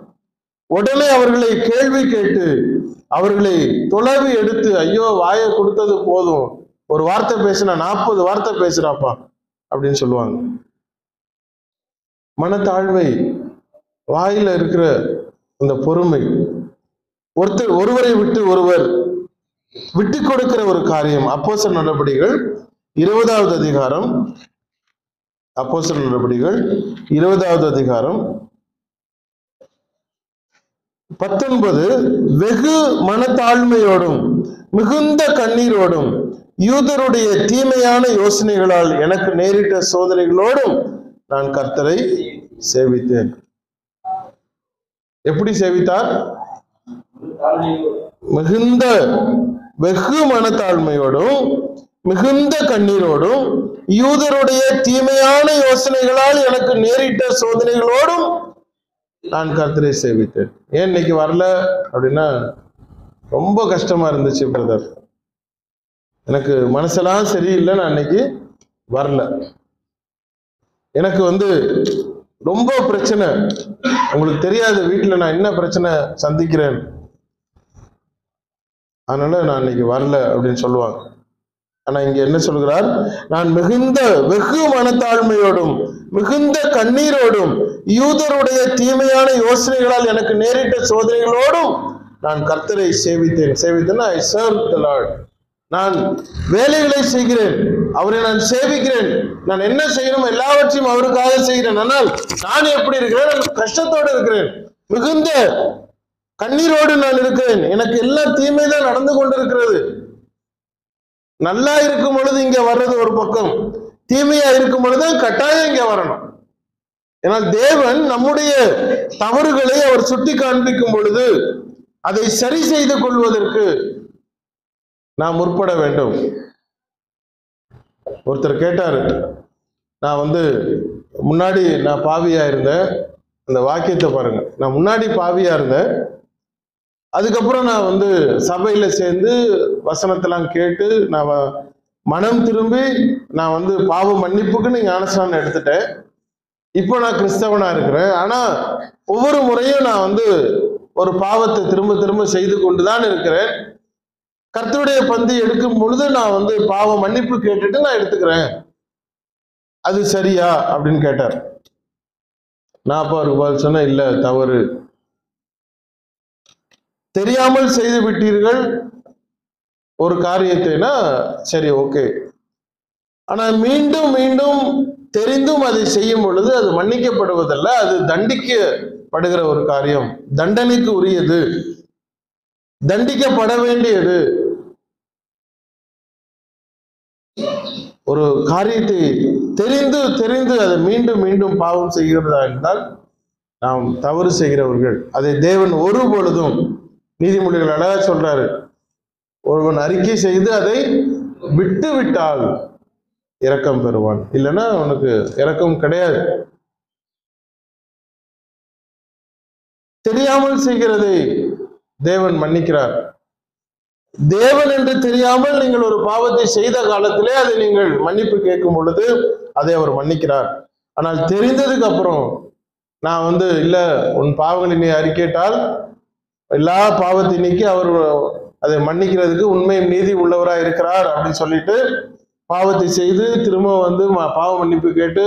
உடனே அவர்களை கேள்வி கேட்டு அவர்களை தொலைவி எடுத்து, ஐயோ வாயை கொடுத்தது போதும், ஒரு வார்த்தை பேசினா 40 வார்த்தை பேசுறாப்பா அப்படின்னு சொல்லுவாங்க. மனத்தாழ்மை, வாயில இருக்கிற அந்த பொறுமை, ஒருவரை விட்டு ஒருவர் விட்டு கொடுக்கிற ஒரு காரியம். அப்போஸ்தலர் நடபடிகள் 20வது அதிகாரம், அப்போஸ்தலர் நடபடிகள் 20வது அதிகாரம் 19, வெகு மனத்தாழ்மையோடும் மிகுந்த கண்ணீரோடும் யூதருடைய தீமையான யோசனைகளால் எனக்கு நேரிட்ட சோதனைகளோடும் நான் கர்த்தரை சேவித்தேன். எப்படி சேவித்தார்? மிகுந்த வெகு மனத்தாழ்மையோடும் மிகுந்த கண்ணீரோடும் யூதருடைய தீமையான யோசனைகளால் எனக்கு நேரிட்ட சோதனைகளோடும் நான் கர்த்தரை சேவித்தேன். ஏன் இன்னைக்கு வரல அப்படின்னா, ரொம்ப கஷ்டமா இருந்துச்சு பிரதர், எனக்கு மனசெல்லாம் சரியில்லை, நான் இன்னைக்கு வரல, எனக்கு ரொம்ப பிரச்சனை, உங்களுக்கு தெரியாது வீட்டில் நான் என்ன பிரச்சனை சந்திக்கிறேன், அதனால நான் இன்னைக்கு வரல அப்படின்னு சொல்லுவாங்க. ஆனா இங்க என்ன சொல்கிறார்? நான் மிகுந்த வெகு மனத்தாழ்மையோடும் மிகுந்த கண்ணீரோடும் யூதருடைய தீமையான யோசனைகளால் எனக்கு நேரிட்ட சோதனைகளோடும் நான் கர்த்தரை சேவித்தேன். ஐ சர்வ் தி லார்ட். நான் வேலைகளை செய்கிறேன், அவரை நான் சேவிக்கிறேன், நான் என்ன செய்யணும் எல்லாவற்றையும் அவருக்காக செய்கிறேன். ஆனால் நான் எப்படி இருக்கிறேன்? நான் கஷ்டத்தோடு இருக்கிறேன், மிகுந்த கண்ணீரோடு நான் இருக்கிறேன், எனக்கு எல்லா தீமைதான் நடந்து கொண்டிருக்கிறது. நல்லா இருக்கும் பொழுது இங்க வர்றது ஒரு பக்கம், தீமையா இருக்கும் பொழுது கட்டாயம் இங்க வரணும். ஏன்னா தேவன் நம்முடைய தவறுகளை அவர் சுட்டி காண்பிக்கும் பொழுது அதை சரி செய்து கொள்வதற்கு நாம் முற்பட வேண்டும். ஒருத்தர் கேட்டாரு, நான் முன்னாடி நான் பாவியா இருந்தேன், அந்த வாக்கியத்தை பாருங்க, நான் முன்னாடி பாவியா இருந்தேன், அதுக்கப்புறம் நான் சபையில சேர்ந்து வசனத்தெல்லாம் கேட்டு நான் மனம் திரும்பி நான் பாவ மன்னிப்புக்குன்னு ஞானஸ்நானம் எடுத்துட்டேன். இப்போ நான் கிறிஸ்தவனா இருக்கிறேன். ஆனா ஒவ்வொரு முறையும் நான் ஒரு பாவத்தை திரும்ப திரும்ப செய்து கொண்டுதான் இருக்கிறேன். கர்த்தருடைய பந்தி எடுக்கும் பொழுது நான் பாவ மன்னிப்பு கேட்டுட்டு நான் எடுத்துக்கிறேன், அது சரியா அப்படின்னு கேட்டார். நான் அப்ப அவருக்கு பதில் சொன்னேன், இல்ல, தவறு, தெரியாமல் செய்து விட்டீர்கள் ஒரு காரியத்தைனா சரி, ஓகே. ஆனா மீண்டும் மீண்டும் தெரிந்தும் அதை செய்யும் பொழுது அது மன்னிக்கப்படுவதல்ல, அது தண்டிக்கப்படுகிற ஒரு காரியம், தண்டனைக்கு உரியது, தண்டிக்கப்பட வேண்டியது. ஒரு காரியத்தை தெரிந்து தெரிந்து அதை மீண்டும் மீண்டும் பாவம் செய்கிறதா இருந்தால் நாம் தவறு செய்கிறவர்கள். அதை தேவன் ஒரு பொழுதும், நீதிமொழிகள் அழகா சொல்றாரு, ஒருவன் அறிக்கை செய்து அதை விட்டு விட்டால் இரக்கம் பெறுவான், இல்லைன்னா அவனுக்கு இரக்கம் கிடையாது. தெரியாமல் செய்கிறதை தேவன் மன்னிக்கிறார். தேவன் என்று தெரியாமல் நீங்கள் ஒரு பாவத்தை செய்த காலத்திலே அதை நீங்கள் மன்னிப்பு கேட்கும் பொழுது அதை அவர் மன்னிக்கிறார். ஆனால் தெரிந்ததுக்கு அப்புறம் நான் இல்ல, உன் பாவங்களை நீ அறிக்கையிட்டால் எல்லா பாவத்தை நீக்கி அவர் அதை மன்னிக்கிறதுக்கு உண்மையும் நீதி உள்ளவராக இருக்கிறார் அப்படின்னு சொல்லிட்டு பாவத்தை செய்து திரும்ப பாவ மன்னிப்பு கேட்டு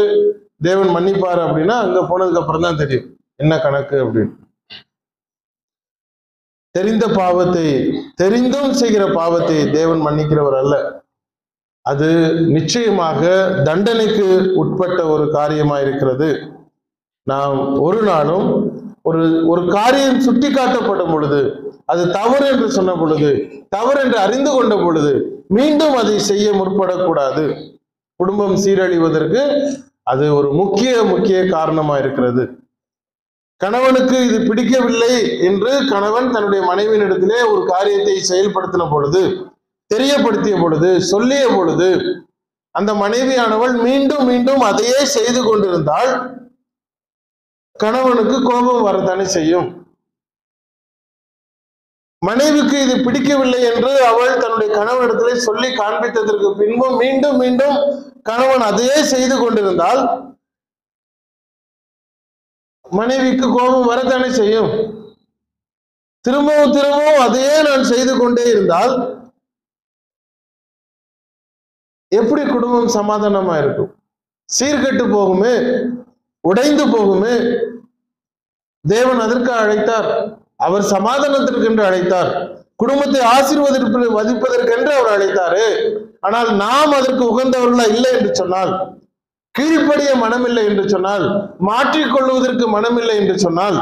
தேவன் மன்னிப்பார் அப்படின்னா அங்க போனதுக்கு அப்புறம் தான் தெரியும் என்ன கணக்கு அப்படின்னு. தெரிந்த பாவத்தை, தெரிந்தும் செய்கிற பாவத்தை தேவன் மன்னிக்கிறவர் அல்ல. அது நிச்சயமாக தண்டனைக்கு உட்பட்ட ஒரு காரியமா இருக்கிறது. நாம் ஒரு நாளும் ஒரு காரியம் சுட்டி காட்டப்படும் பொழுது, அது தவறு என்று சொன்ன பொழுது, தவறு என்று அறிந்து கொண்ட பொழுது மீண்டும் அதை செய்ய முற்படக்கூடாது. குடும்பம் சீரழிவதற்கு அது ஒரு முக்கிய காரணமா இருக்கிறது. கணவனுக்கு இது பிடிக்கவில்லை என்று கணவன் தன்னுடைய மனைவியினிடத்திலே ஒரு காரியத்தை செயல்படுத்தின பொழுது, தெரியப்படுத்திய பொழுது, சொல்லிய பொழுது அந்த மனைவியானவள் மீண்டும் மீண்டும் அதையே செய்து கொண்டிருந்தால் கணவனுக்கு கோபம் வரத்தானே செய்யும். மனைவிக்கு இது பிடிக்கவில்லை என்று அவள் தன்னுடைய கணவனிடத்திலே சொல்லி காண்பித்ததற்கு பின்பும் மீண்டும் மீண்டும் கணவன் அதையே செய்து கொண்டிருந்தால் மனைவிக்கு கோபம் வரத்தானே செய்யும். திரும்பவும் திரும்பவும் அதையே நான் செய்து கொண்டே இருந்தால் எப்படி குடும்பம் சமாதானமா இருக்கும்? சீர்கெட்டு போகுமே, உடைந்து போகுமே. தேவன் அதற்கு அழைத்தார், அவர் சமாதானத்திற்கென்று அழைத்தார், குடும்பத்தை ஆசீர்வதிப்பதற்கென்று அவர் அழைத்தாரு. ஆனால் நாம் அதற்கு உகந்தவர்களா இல்லை என்று சொன்னால், கீழ்ப்படிய மனமில்லை என்று சொன்னால், மாற்றிக்கொள்வதற்கு மனமில்லை என்று சொன்னால்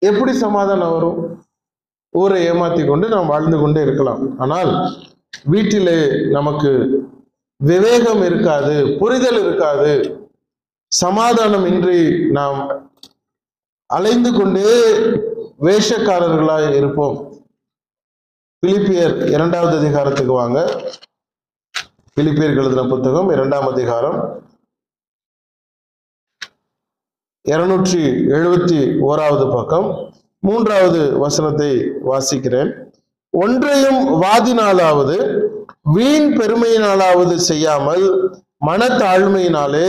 எப்படி சமாதானம் வரும்? ஊரை ஏமாத்தி கொண்டு நாம் வாழ்ந்து கொண்டே இருக்கலாம். ஆனால் வீட்டிலே நமக்கு விவேகம் இருக்காது, புரிதல் இருக்காது, சமாதானம் இன்றி நாம் அலைந்து கொண்டே வேஷக்காரர்களாய் இருப்போம். பிலிப்பியர் 2வது அதிகாரத்துக்கு வாங்க. பிலிப்பியர் எழுதின புத்தகம் 2ஆம் அதிகாரம் 271வது பக்கம் 3வது வசனத்தை வாசிக்கிறேன். ஒன்றையும் வாதினாலாவது வீண் பெருமையினாலாவது செய்யாமல் மனத்தாழ்மையினாலே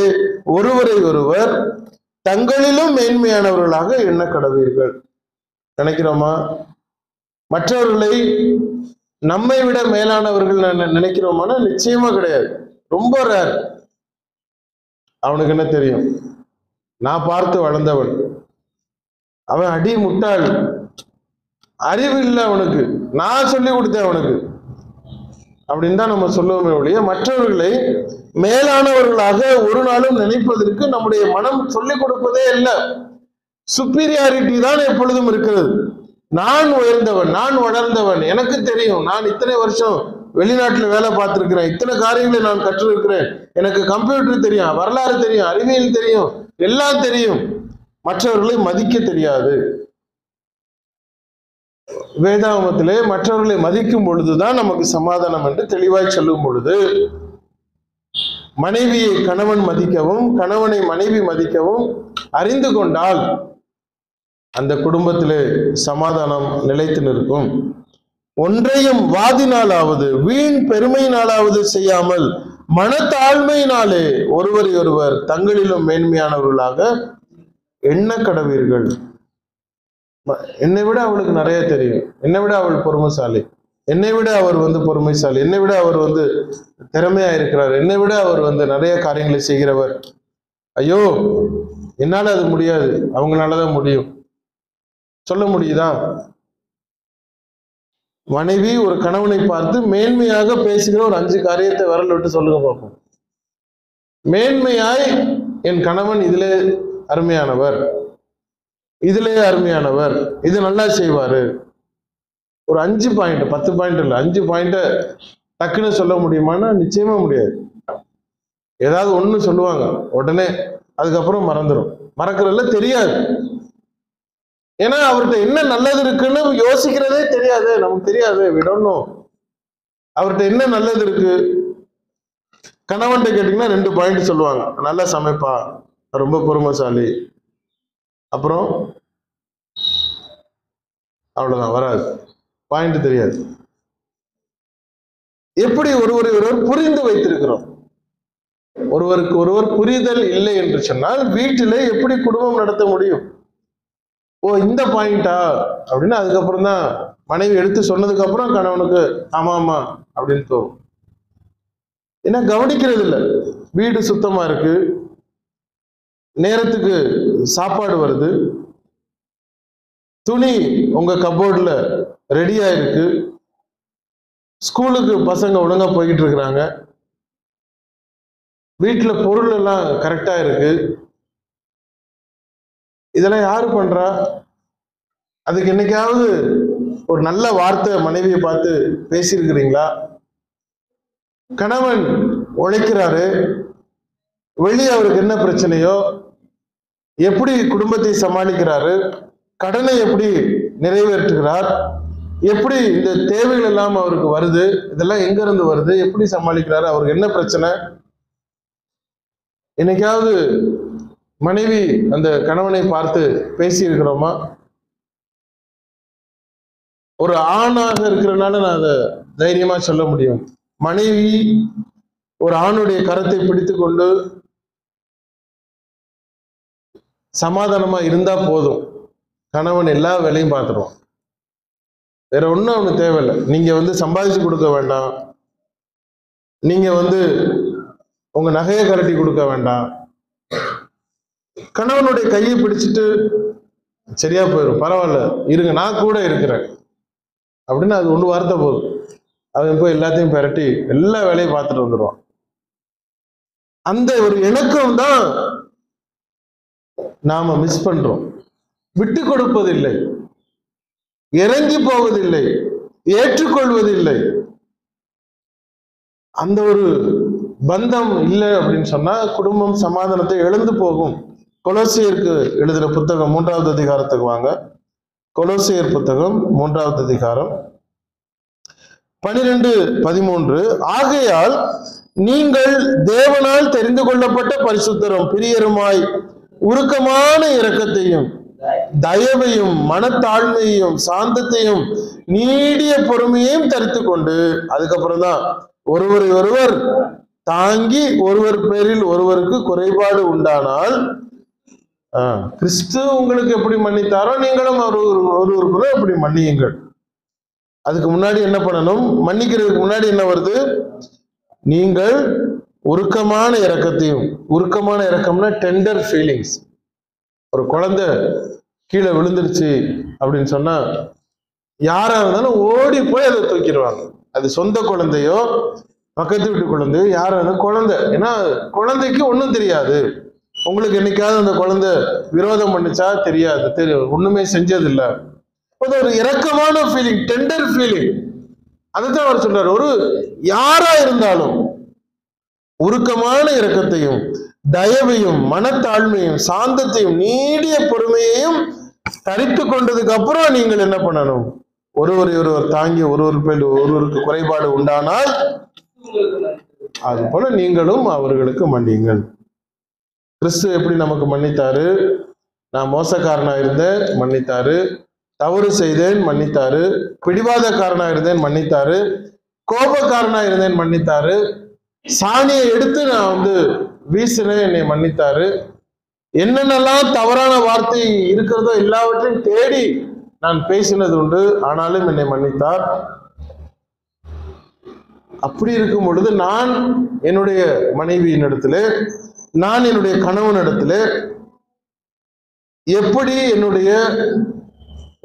ஒருவரை ஒருவர் தங்களிலும் மேன்மையானவர்களாக எண்ண கடவீர்கள். நினைக்கிறோமா? மற்றவர்களை நம்மை விட மேலானவர்கள் நினைக்கிறோமானா நிச்சயமா கிடையாது. ரொம்ப ரேர். அவனுக்கு என்ன தெரியும்? நான் பார்த்து வளர்ந்தவன், அவன் அடி முட்டாள், அறிவு இல்லை அவனுக்கு, நான் சொல்லி கொடுத்தேன் அவனுக்கு அப்படின்னு தான் நம்ம சொல்லுவோமே ஒழிய மற்றவர்களை மேலானவர்களாக ஒரு நாளும் நினைப்பதற்கு நம்முடைய மனம் சொல்லிக் கொடுப்பதே இல்லை. சுப்பீரியாரிட்டி தான் எப்பொழுதும் இருக்கிறது. நான் உயர்ந்தவன், நான் வளர்ந்தவன், எனக்கு தெரியும், நான் இத்தனை வருஷம் வெளிநாட்டில் வேலை பார்த்திருக்கிறேன், இத்தனை காரியங்களை நான் கற்றிருக்கிறேன், எனக்கு கம்ப்யூட்டர் தெரியும், வரலாறு தெரியும், அறிவியல் தெரியும், எல்லாம் தெரியும். மற்றவர்களை மதிக்க தெரியாது. வேதாகமத்திலே மற்றவர்களை மதிக்கும் பொழுதுதான் நமக்கு சமாதானம் என்று தெளிவாய் சொல்லும் பொழுது, மனைவியை கணவன் மதிக்கவும் கணவனை மனைவி மதிக்கவும் அறிந்து கொண்டால் அந்த குடும்பத்திலே சமாதானம் நிலைத்து நிற்கும். ஒன்றையும் வாதினாலாவது வீண் பெருமையினாலாவது செய்யாமல் மனத்தாழ்மையினாலே ஒருவரை ஒருவர் தங்களிலும் மேன்மையானவர்களாக எண்ண கடவீர்கள். என்னை விட அவளுக்கு நிறைய தெரியும், என்னை விட அவள் பொறுமைசாலி, என்னை விட அவர் பொறுமைசாலி, என்னை விட அவர் திறமையா இருக்கிறார், என்னை விட அவர் நிறைய காரியங்களை செய்கிறவர், ஐயோ என்னால அது முடியாது, அவங்களாலதான் முடியும் சொல்ல முடியுதா? மனைவி ஒரு கணவனை பார்த்து மேன்மையாக பேசுகிற ஒரு 5 காரியத்தை விரல் விட்டு சொல்லுங்க பார்ப்போம். மேன்மையாய் என் கணவன் இதிலே அருமையானவர், இதிலே அருமையானவர், இது நல்லா செய்வாரு. ஒரு 5 பாயிண்ட், 10 பாயிண்ட் இல்லை, 5 பாயிண்ட டக்குன்னு சொல்ல முடியுமானா நிச்சயமா முடியாது. ஏதாவது ஒண்ணு சொல்லுவாங்க உடனே, அதுக்கப்புறம் மறந்துடும். மறக்கிறதுல தெரியாது. ஏன்னா அவர்கிட்ட என்ன நல்லது இருக்குன்னு யோசிக்கிறதே தெரியாது, நமக்கு தெரியாது. we don't know அவர்கிட்ட என்ன நல்லது இருக்கு. கணவன்கிட்ட கேட்டீங்கன்னா 2 பாயிண்ட் சொல்லுவாங்க. நல்லா சமைப்பா, ரொம்ப பொறுமைசாலி, அப்புறம் அவ்வளவுதான், வராது, பாயிண்ட் தெரியாது. எப்படி ஒருவரை ஒருவர் புரிந்து வைத்திருக்கிறோம். ஒருவருக்கு ஒருவர் புரிதல் இல்லை என்று சொன்னால் வீட்டிலே எப்படி குடும்பம் நடத்த முடியும்? ஓ இந்த பாயிண்டா அப்படின்னு அதுக்கப்புறம் தான் மனைவி எடுத்து சொன்னதுக்கு அப்புறம் கணவனுக்கு ஆமா ஆமா அப்படின்னு தோணும். ஏன்னா கவனிக்கிறது இல்லை. வீடு சுத்தமா இருக்கு, நேரத்துக்கு சாப்பாடு வருது, துணி உங்க கபோர்ட்ல ரெடியா இருக்கு, ஸ்கூலுக்கு பசங்க ஒழுங்கா போய்கிட்டு இருக்கிறாங்க, வீட்டுல பொருள் எல்லாம் கரெக்டா இருக்கு. இதெல்லாம் யாரு பண்றா? அதுக்கு என்னைக்காவது ஒரு நல்ல வார்த்தை மனைவியை பார்த்து பேசியிருக்கிறீங்களா? கணவன் உழைக்கிறாரு, வெளியே அவருக்கு என்ன பிரச்சனையோ, எப்படி குடும்பத்தை சமாளிக்கிறாரு, கடனை எப்படி நிறைவேற்றுகிறார், எப்படி இந்த தேவைகள் எல்லாம் அவருக்கு வருது, இதெல்லாம் எங்க இருந்து வருது, எப்படி சமாளிக்கிறாரு, அவருக்கு என்ன பிரச்சனை, என்னைக்காவது மனைவி அந்த கணவனை பார்த்து பேசி இருக்கிறோமா? ஒரு ஆணாக இருக்கிறனால நான் அதை தைரியமா சொல்ல முடியும். மனைவி ஒரு ஆணுடைய கரத்தை பிடித்து கொண்டு சமாதானமா இருந்தா போதும், கணவன் எல்லா வேலையும் பார்த்துருவான். வேற ஒன்றும் அவனுக்கு தேவையில்லை. நீங்க சம்பாதிச்சு கொடுக்க வேண்டாம், நீங்க உங்க நகையை கரட்டி கொடுக்க வேண்டாம். கணவனுடைய கையை பிடிச்சிட்டு சரியா போயிடும், பரவாயில்ல இருங்க நான் கூட இருக்கிறேன் அப்படின்னு அது 1 வார்த்தை போதும். அவன் போய் எல்லாத்தையும் பெரட்டி எல்லா வேலையும் பார்த்துட்டு வந்துடுவான். அந்த ஒரு இணக்கம் தான் நாம மிஸ் பண்றோம். விட்டு கொடுப்பதில்லை, இறங்கி போவதில்லை, ஏற்றுக்கொள்வதில்லை. அந்த ஒரு பந்தம் இல்லை அப்படின்னு சொன்னா குடும்பம் சமாதானத்தை இழந்து போகும். கொலோசியருக்கு எழுதின புத்தகம் 3வது அதிகாரத்துக்கு வாங்க. கொலோசியர் புத்தகம் 3வது அதிகாரம் 12:13 ஆகையால் நீங்கள் தேவனால் தெரிந்து கொள்ளப்பட்ட பரிசுத்தரும் பிரியருமாய் உருக்கமான இரக்கத்தையும் தயவையும் மனத்தாழ்மையையும் சாந்தத்தையும் நீடிய பொறுமையையும் தரித்து கொண்டு, அதுக்கப்புறம் தான் ஒருவரை ஒருவர் தாங்கி ஒருவர் பேரில் ஒருவருக்கு குறைபாடு உண்டானால் கிறிஸ்து உங்களுக்கு எப்படி மன்னித்தாரோ நீங்களும் ஒருவருக்குள்ள அப்படி மன்னியுங்கள். அதுக்கு முன்னாடி என்ன பண்ணணும்? மன்னிக்கிறதுக்கு முன்னாடி என்ன வருது? நீங்கள் உருக்கமான இரக்கத்தையும், உருக்கமான இரக்கம்னா டெண்டர் ஃபீலிங்ஸ். ஒரு குழந்தை கீழே விழுந்துருச்சு அப்படின்னு சொன்னா யாரா இருந்தாலும் ஓடி போய் அதை தூக்கிடுவாங்க. அது சொந்த குழந்தையோ பக்கத்து வீட்டு குழந்தையோ யாரா இருந்தாலும் குழந்தை, ஏன்னா குழந்தைக்கு ஒன்றும் தெரியாது. உங்களுக்கு என்னைக்காவது அந்த குழந்தை விரோதம் பண்ணிச்சா? தெரியாது, ஒண்ணுமே செஞ்சதில்லை. ஒரு இரக்கமான ஃபீலிங், டெண்டர் ஃபீலிங். அதைத்தான் அவர் சொல்றாரு. ஒரு யாரா இருந்தாலும் உருக்கமான இரக்கத்தையும் தயவையும் மனத்தாழ்மையும் சாந்தத்தையும் நீடிய பொறுமையையும் தரித்து கொண்டதுக்கு அப்புறம் நீங்கள் என்ன பண்ணணும்? ஒருவரை ஒருவர் தாங்கி ஒருவருக்கு குறைபாடு உண்டானால் அது போல நீங்களும் அவர்களுக்கு மன்னியுங்கள். கிறிஸ்து எப்படி நமக்கு மன்னித்தாரு? நான் மோசக்காரனா இருந்தேன், மன்னித்தாரு. தவறு செய்தேன், மன்னித்தாரு. பிடிவாதக்காரனா இருந்தேன், மன்னித்தாரு. கோபக்காரனா இருந்தேன், மன்னித்தாரு. சாணியை எடுத்து நான் வீசினேன், என்னை மன்னித்தாரு. என்னென்னலாம் தவறான வார்த்தை இருக்கிறதோ எல்லாவற்றையும் தேடி நான் பேசினது உண்டு, ஆனாலும் என்னை மன்னித்தார். அப்படி இருக்கும் பொழுது நான் என்னுடைய மனைவியின் இடத்துல, நான் என்னுடைய கணவனிடத்துல எப்படி என்னுடைய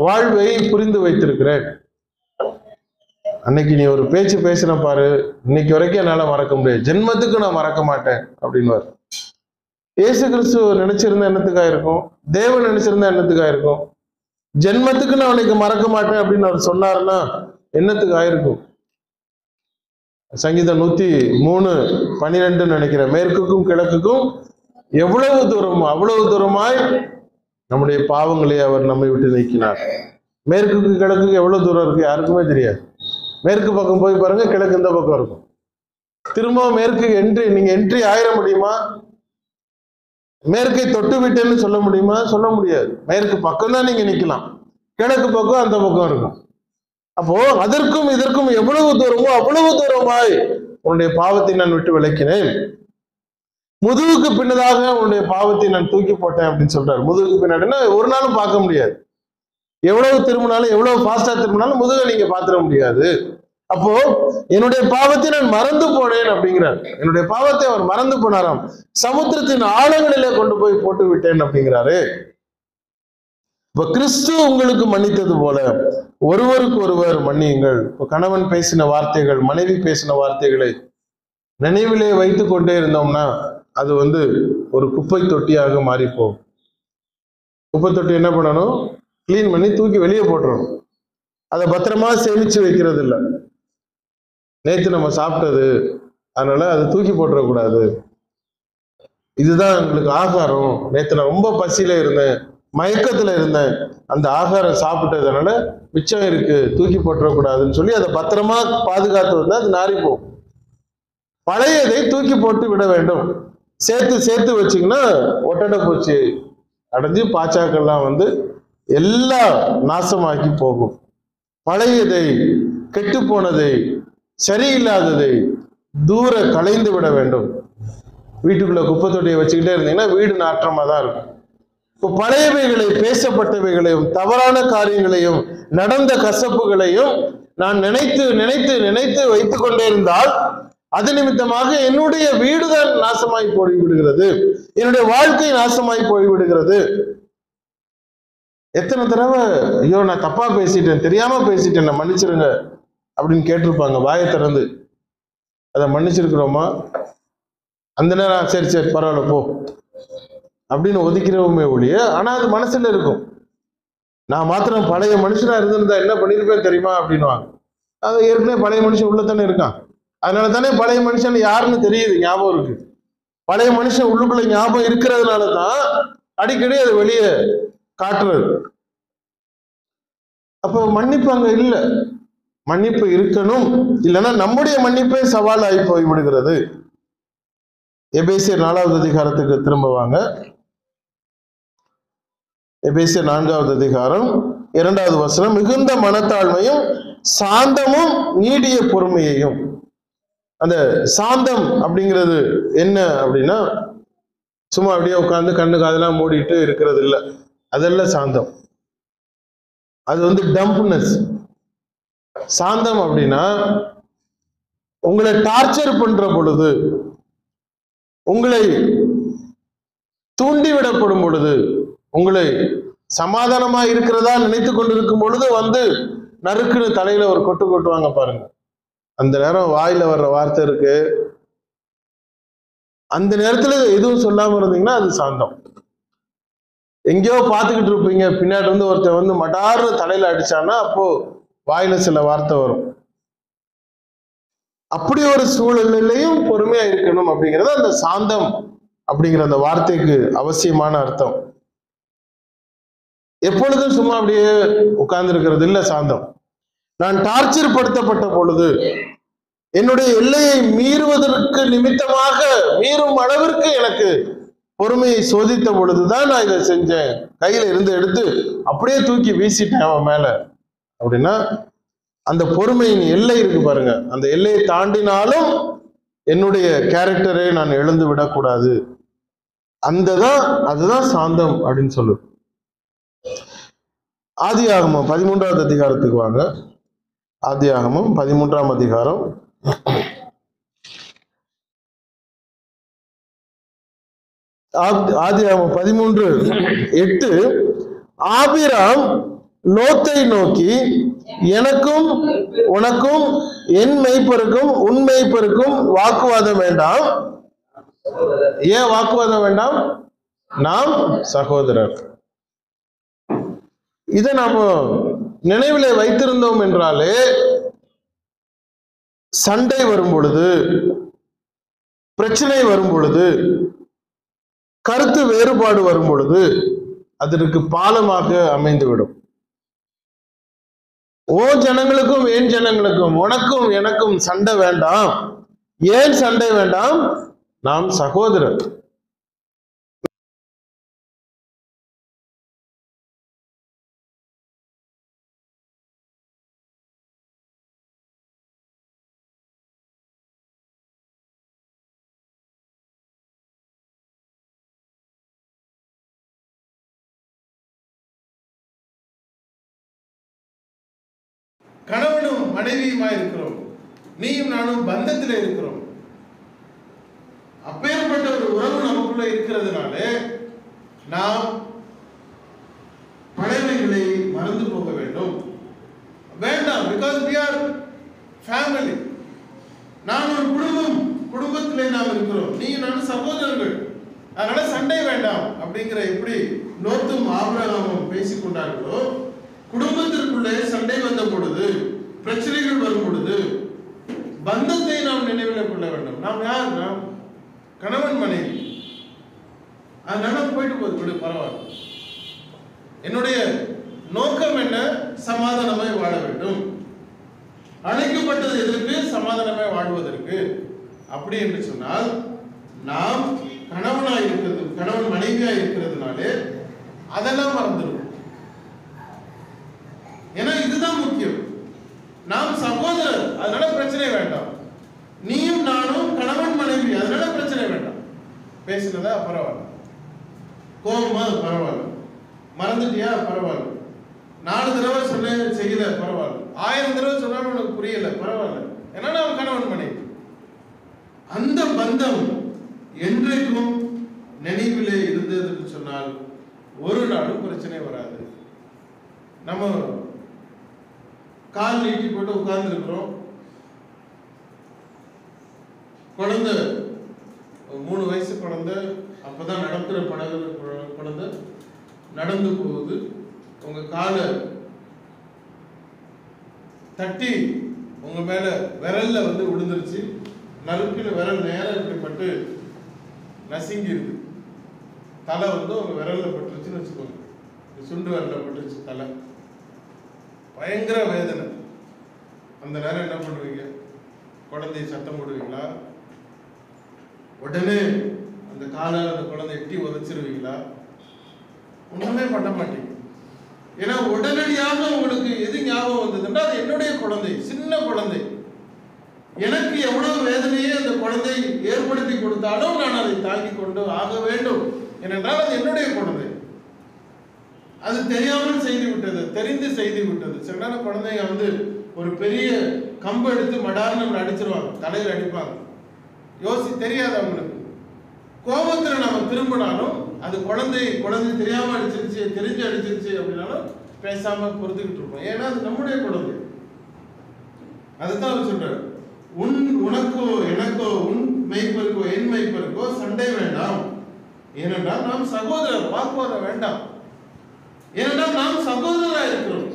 வாழ்வை புரிந்து வைத்திருக்கிறேன்? அன்னைக்கு நீ ஒரு பேச்சு பேசின பாரு, இன்னைக்கு வரைக்கும் என்னால மறக்க முடியாது, ஜென்மத்துக்கு நான் மறக்க மாட்டேன் அப்படின்வார். இயேசு கிறிஸ்து நினைச்சிருந்தா என்னத்துக்காக இருக்கும்? தேவன் நினைச்சிருந்தா என்னத்துக்காக இருக்கும்? ஜென்மத்துக்கு நான் உனக்கு மறக்க மாட்டேன் அப்படின்னு அவர் சொன்னாருன்னா என்னத்துக்கு ஆயிருக்கும்? சங்கீதம் 103:12 நினைக்கிறேன். மேற்குக்கும் கிழக்குக்கும் எவ்வளவு தூரம், அவ்வளவு தூரமாய் நம்முடைய பாவங்களை அவர் நம்மை விட்டு நீக்கினார். மேற்குக்கு கிழக்குக்கு எவ்வளவு தூரம் இருக்கு யாருக்குமே தெரியாது. மேற்கு பக்கம் போய் பாருங்க, கிழக்கு இந்த பக்கம் இருக்கும். திரும்ப மேற்கு நீங்க என்ட்ரி ஆயிட முடியுமா? மேற்கை தொட்டு விட்டேன்னு சொல்ல முடியுமா? சொல்ல முடியாது. மேற்கு பக்கம் தான் நீங்க நிக்கலாம், கிழக்கு பக்கம் அந்த பக்கம் இருக்கும். அப்போ அதற்கும் இதற்கும் எவ்வளவு தூரமோ அவ்வளவு தூரமாய் உன்னுடைய பாவத்தை நான் விட்டு விலக்கினேன். முதுகுக்கு பின்னதாக உன்னுடைய பாவத்தை நான் தூக்கி போட்டேன் அப்படின்னு சொல்றாரு. முதுகுக்கு பின்னாடினா ஒரு நாளும் பார்க்க முடியாது. எவ்வளவு திரும்பினாலும், எவ்வளவு ஃபாஸ்டா திரும்பினாலும் முதுகை நீங்க பாத்திர முடியாது. அப்போ என்னுடைய பாவத்தை நான் மறந்து போனேன் அப்படிங்கிறார். என்னுடைய பாவத்தை அவர் மறந்து போனாராம். சமுத்திரத்தின் ஆழங்களிலே கொண்டு போய் போட்டு விட்டேன் அப்படிங்கிறாரு. இப்ப கிறிஸ்து உங்களுக்கு மன்னித்தது போல ஒருவருக்கு ஒருவர் மன்னியுங்கள். இப்போ கணவன் பேசின வார்த்தைகள், மனைவி பேசின வார்த்தைகளை நினைவிலே வைத்து கொண்டே இருந்தோம்னா அது ஒரு குப்பை தொட்டியாக மாறிப்போம். குப்பை தொட்டி என்ன பண்ணணும்? கிளீன் பண்ணி தூக்கி வெளியே போட்டுறணும். அதை பத்திரமா சேமிச்சு வைக்கிறது இல்லை. நேற்று நம்ம சாப்பிட்டது, அதனால அதை தூக்கி போட்டுறக்கூடாது. இதுதான் எங்களுக்கு ஆகாரம். நேற்று நான் ரொம்ப பசியில இருந்தேன், மயக்கத்துல இருந்தேன், அந்த ஆகாரம் சாப்பிட்டதுனால மிச்சம் இருக்கு, தூக்கி போட்டுறக்கூடாதுன்னு சொல்லி அதை பத்திரமா பாதுகாத்து வந்தா அது நாரிப்போம். பழையதை தூக்கி போட்டு விட வேண்டும். சேர்த்து சேர்த்து வச்சிங்கன்னா ஒட்டடை பூச்சி அடைஞ்சு பாச்சாக்கள்லாம் எல்லாம் நாசமாக்கி போகும். பழையதை, கெட்டு போனதை, சரியில்லாததை தூர களைந்து விட வேண்டும். வீட்டுக்குள்ள குப்பை தொட்டியை வச்சுக்கிட்டே இருந்தீங்கன்னா வீடு நாற்றமா தான் இருக்கும். இப்போ பழையவைகளை, பேசப்பட்டவைகளையும், தவறான காரியங்களையும், நடந்த கசப்புகளையும் நான் நினைத்து நினைத்து நினைத்து வைத்துக் கொண்டே இருந்தால் அது நிமித்தமாக என்னுடைய வீடுதான் நாசமாய் போய்விடுகிறது, என்னுடைய வாழ்க்கை நாசமாய் போய்விடுகிறது. எத்தனை தடவை ஐயோ நான் தப்பா பேசிட்டேன், தெரியாம பேசிட்டேன், நான் மன்னிச்சிருங்க அப்படின்னு கேட்டிருப்பாங்க வாயை திறந்து. அதை மன்னிச்சிருக்கிறோமா? அந்த நேரம் சரி சரி பரவாயில்ல போ அப்படின்னு ஒதுக்கிறவுமே ஒழிய, ஆனா அது மனசுல இருக்கும். நான் மாத்திரம் பழைய மனுஷனா இருந்திருந்தா என்ன பண்ணிருப்பேன் தெரியுமா அப்படின்வாங்க. அது ஏற்கனவே பழைய மனுஷன் உள்ளத்தானே இருக்கான். அதனால தானே பழைய மனுஷன் யாருன்னு தெரியுது, ஞாபகம் இருக்கு. பழைய மனுஷன் உள்ளுக்குள்ள ஞாபகம் இருக்கிறதுனால தான் அடிக்கடி அது வெளியே காட்டுறது. அப்ப மன்னிப்பாங்க இல்லை. மன்னிப்பு இருக்கணும், இல்லைன்னா நம்முடைய மன்னிப்பே சவாலாகி போய்விடுகிறது. எபேசியர் 4வது அதிகாரத்துக்கு திரும்ப வாங்க. எபேசியர் 4வது அதிகாரம் 2வது வசனம், மிகுந்த மனத்தாழ்மையும் சாந்தமும் நீடிய பொறுமையையும். அந்த சாந்தம் அப்படிங்கிறது என்ன அப்படின்னா, சும்மா அப்படியே உட்காந்து கண்ணு காதெல்லாம் மூடிட்டு இருக்கிறது இல்லை, அதெல்லாம் சாந்தம். அது டம்ப்னஸ். சாந்தம் அப்படின்னா, உங்களை டார்ச்சர் பண்ற பொழுது, உங்களை தூண்டிவிடப்படும் பொழுது, உங்களை சமாதானமா இருக்கிறதா நினைத்து கொண்டிருக்கும் பொழுது நறுக்குன்னு தலையில ஒரு கொட்டு கொட்டுவாங்க பாருங்க. அந்த நேரம் வாயில வர்ற வார்த்தை இருக்கு, அந்த நேரத்துல எதுவும் சொல்லாம இருந்தீங்கன்னா அது சாந்தம். எங்கேயோ பார்த்துக்கிட்டு இருப்பீங்க, பின்னாடி ஒருத்தர் மடார்னு தலையில அடிச்சான்னா அப்போ வாயில சில வார்த்தை வரும். அப்படி ஒரு சூழலையும் பொறுமையா இருக்கணும் அப்படிங்கிறது அந்த சாந்தம் அப்படிங்கிற அந்த வார்த்தைக்கு அவசியமான அர்த்தம். எப்பொழுதும் சும்மா அப்படியே உட்கார்ந்து இருக்கிறது இல்ல சாந்தம். நான் டார்ச்சர் படுத்தப்பட்ட பொழுது, என்னுடைய எல்லையை மீறுவதற்கு நிமித்தமாக மீறும் அளவிற்கு எனக்கு பொறுமையை சோதித்த பொழுதுதான் நான் இதை செஞ்சேன். கையில இருந்து எடுத்து அப்படியே தூக்கி வீசிட்டேன் அவன் மேல அப்படின்னா, அந்த பொறுமையின் எல்லை இருக்கு பாருங்க. அந்த எல்லையை தாண்டினாலும் என்னுடைய கேரக்டரை நான் இழந்து விடக்கூடாது. அதுதான் சாந்தம் அப்படின்னு சொல்லு. ஆதியாகமம் 13வது அதிகாரத்துக்கு வாங்க. ஆதியாகமம் 13ஆம் அதிகாரம். ஆதியாகமம் 13:8, ஆபிராம் லோத்தை நோக்கி, எனக்கும் உனக்கும் என் மெய்ப்பருக்கும் உன் மெய்ப்பருக்கும் வாக்குவாதம் வேண்டாம். ஏன் வாக்குவாதம் வேண்டாம்? நாம் சகோதரர். இதை நாம நினைவிலே வைத்திருந்தோம் என்றாலே, சண்டை வரும் பொழுது, பிரச்சனை வரும் பொழுது, கருத்து வேறுபாடு வரும் பொழுது அதற்கு பாலமாக அமைந்துவிடும். ஓ ஜனங்களுக்கும் என் ஜனங்களுக்கும், உனக்கும் எனக்கும் சண்டை வேண்டாம். ஏன் சண்டை வேண்டாம்? நாம் சகோதரர். கணவனும் மனைவியுமா இருக்கிறோம், நீயும் நானும் பந்தத்தில் இருக்கிறோம். அப்பேற்பட்ட ஒரு உறவு நமக்குள்ள இருக்கிறதுனால நாம் பழையவைகளை மறந்து போக வேண்டும் வேண்டாம். Because we are family. நான் ஒரு குடும்பத்திலே நாம் இருக்கிறோம், நீயும் நானும் சகோதரர்கள். அதனால சண்டை வேண்டாம் அப்படிங்கிற எப்படி லோத்தும் ஆபிரகாமும் பேசிக்கொண்டார்களோ, குடும்பத்திற்குள்ளே சண்டை வந்த பொழுது, பிரச்சனைகள் வரும் பொழுது பந்தத்தை நாம் நினைவில் கொள்ள வேண்டும். நாம் யார்? நாம் கணவன் மனைவி. அதனால போயிட்டு போகுது, விடு, பரவாயில்ல. என்னுடைய நோக்கம் என்ன? சமாதானமாய் வாழ வேண்டும். அழைக்கப்பட்டது எதற்கு? சமாதானமாய் வாழ்வதற்கு. அப்படி என்று சொன்னால், நாம் கணவனாய் இருக்கிறது, கணவன் மனைவியாய் இருக்கிறதுனாலே அதெல்லாம் மறந்துடும். ஏன்னா இதுதான் முக்கியம். நாம் சகோதரர், அதனால பிரச்சனை வேண்டாம். நீயும் நானும் கணவன் மனைவி, அதனால பிரச்சனை வேண்டாம். பேசினதா பரவாயில்ல, கோபமா பரவாயில்ல, மறந்துட்டியா பரவாயில்ல, 4 தடவை சொன்ன செய்யல பரவாயில்ல, 1000 தடவை சொன்னாலும் உனக்கு புரியல பரவாயில்ல. ஏன்னா நாம் கணவன் மனைவி. அந்த பந்தம் என்றைக்கும் நினைவிலே இருந்ததுன்னு சொன்னால் ஒரு நாளும் பிரச்சனை வராது. நம்ம கால் நீட்டி போட்டு உட்கார்ந்து இருக்கிறோம், குழந்தை 3 வயசு குழந்தை, அப்பதான் நடக்கிற குழந்தை நடந்து போகுது. உங்க காலை தட்டி உங்க மேல விரல்ல விழுந்துருச்சு, நறுக்குன்னு விரல் நேரம் இப்படிப்பட்டு நசுங்கி இருக்கு. தலை உங்க விரல்ல பட்டுருச்சுன்னு வச்சுக்கோங்க, சுண்டு விரல்ல பட்டுருச்சு தலை, பயங்கர வேதனை. அந்த நேரம் என்ன பண்ணுவீங்க? குழந்தைய சத்தம் போடுவீங்களா? உடனே அந்த காலால் அந்த குழந்தை எட்டி உதச்சிருவீங்களா? ஒண்ணுமே பண்ண மாட்டீங்க. ஏன்னா உடனடியாக உங்களுக்கு எது ஞாபகம் வந்ததுன்னா, அது என்னுடைய குழந்தை, சின்ன குழந்தை. எனக்கு எவ்வளவு வேதனையை அந்த குழந்தை ஏற்படுத்தி கொடுத்தாலும் நான் அதை தாங்கி கொண்டு ஆக வேண்டும். ஏனென்றால் அது என்னுடைய குழந்தை. அது தெரியாமல் செய்து விட்டது, தெரிந்து செய்து விட்டது. சில நேரம் குழந்தைங்க ஒரு பெரிய கம்பு எடுத்து மடார்னு நம்மளை அடிச்சிருவாங்க, தலையில் அடிப்பாங்க. தெரியாது அவங்களுக்கு. கோபத்தில் நம்ம திரும்பினாலும் அது குழந்தை தெரியாம அடிச்சிருச்சு, தெரிஞ்சு அடிச்சிருச்சு அப்படின்னாலும் பேசாம பொறுத்துக்கிட்டு இருப்போம். ஏன்னா அது நம்முடைய குழந்தை. அதுதான் அவர் சொல்றாரு, உனக்கோ எனக்கோ உன் மெய்ப்பருக்கோ என் மெய்ப்பருக்கோ சண்டை வேண்டாம். ஏனென்றால் நாம் சகோதரர். வாக்குவாதம் வேண்டாம். ஏனென்றால் நாம் சகோதரராக இருக்கிறோம்.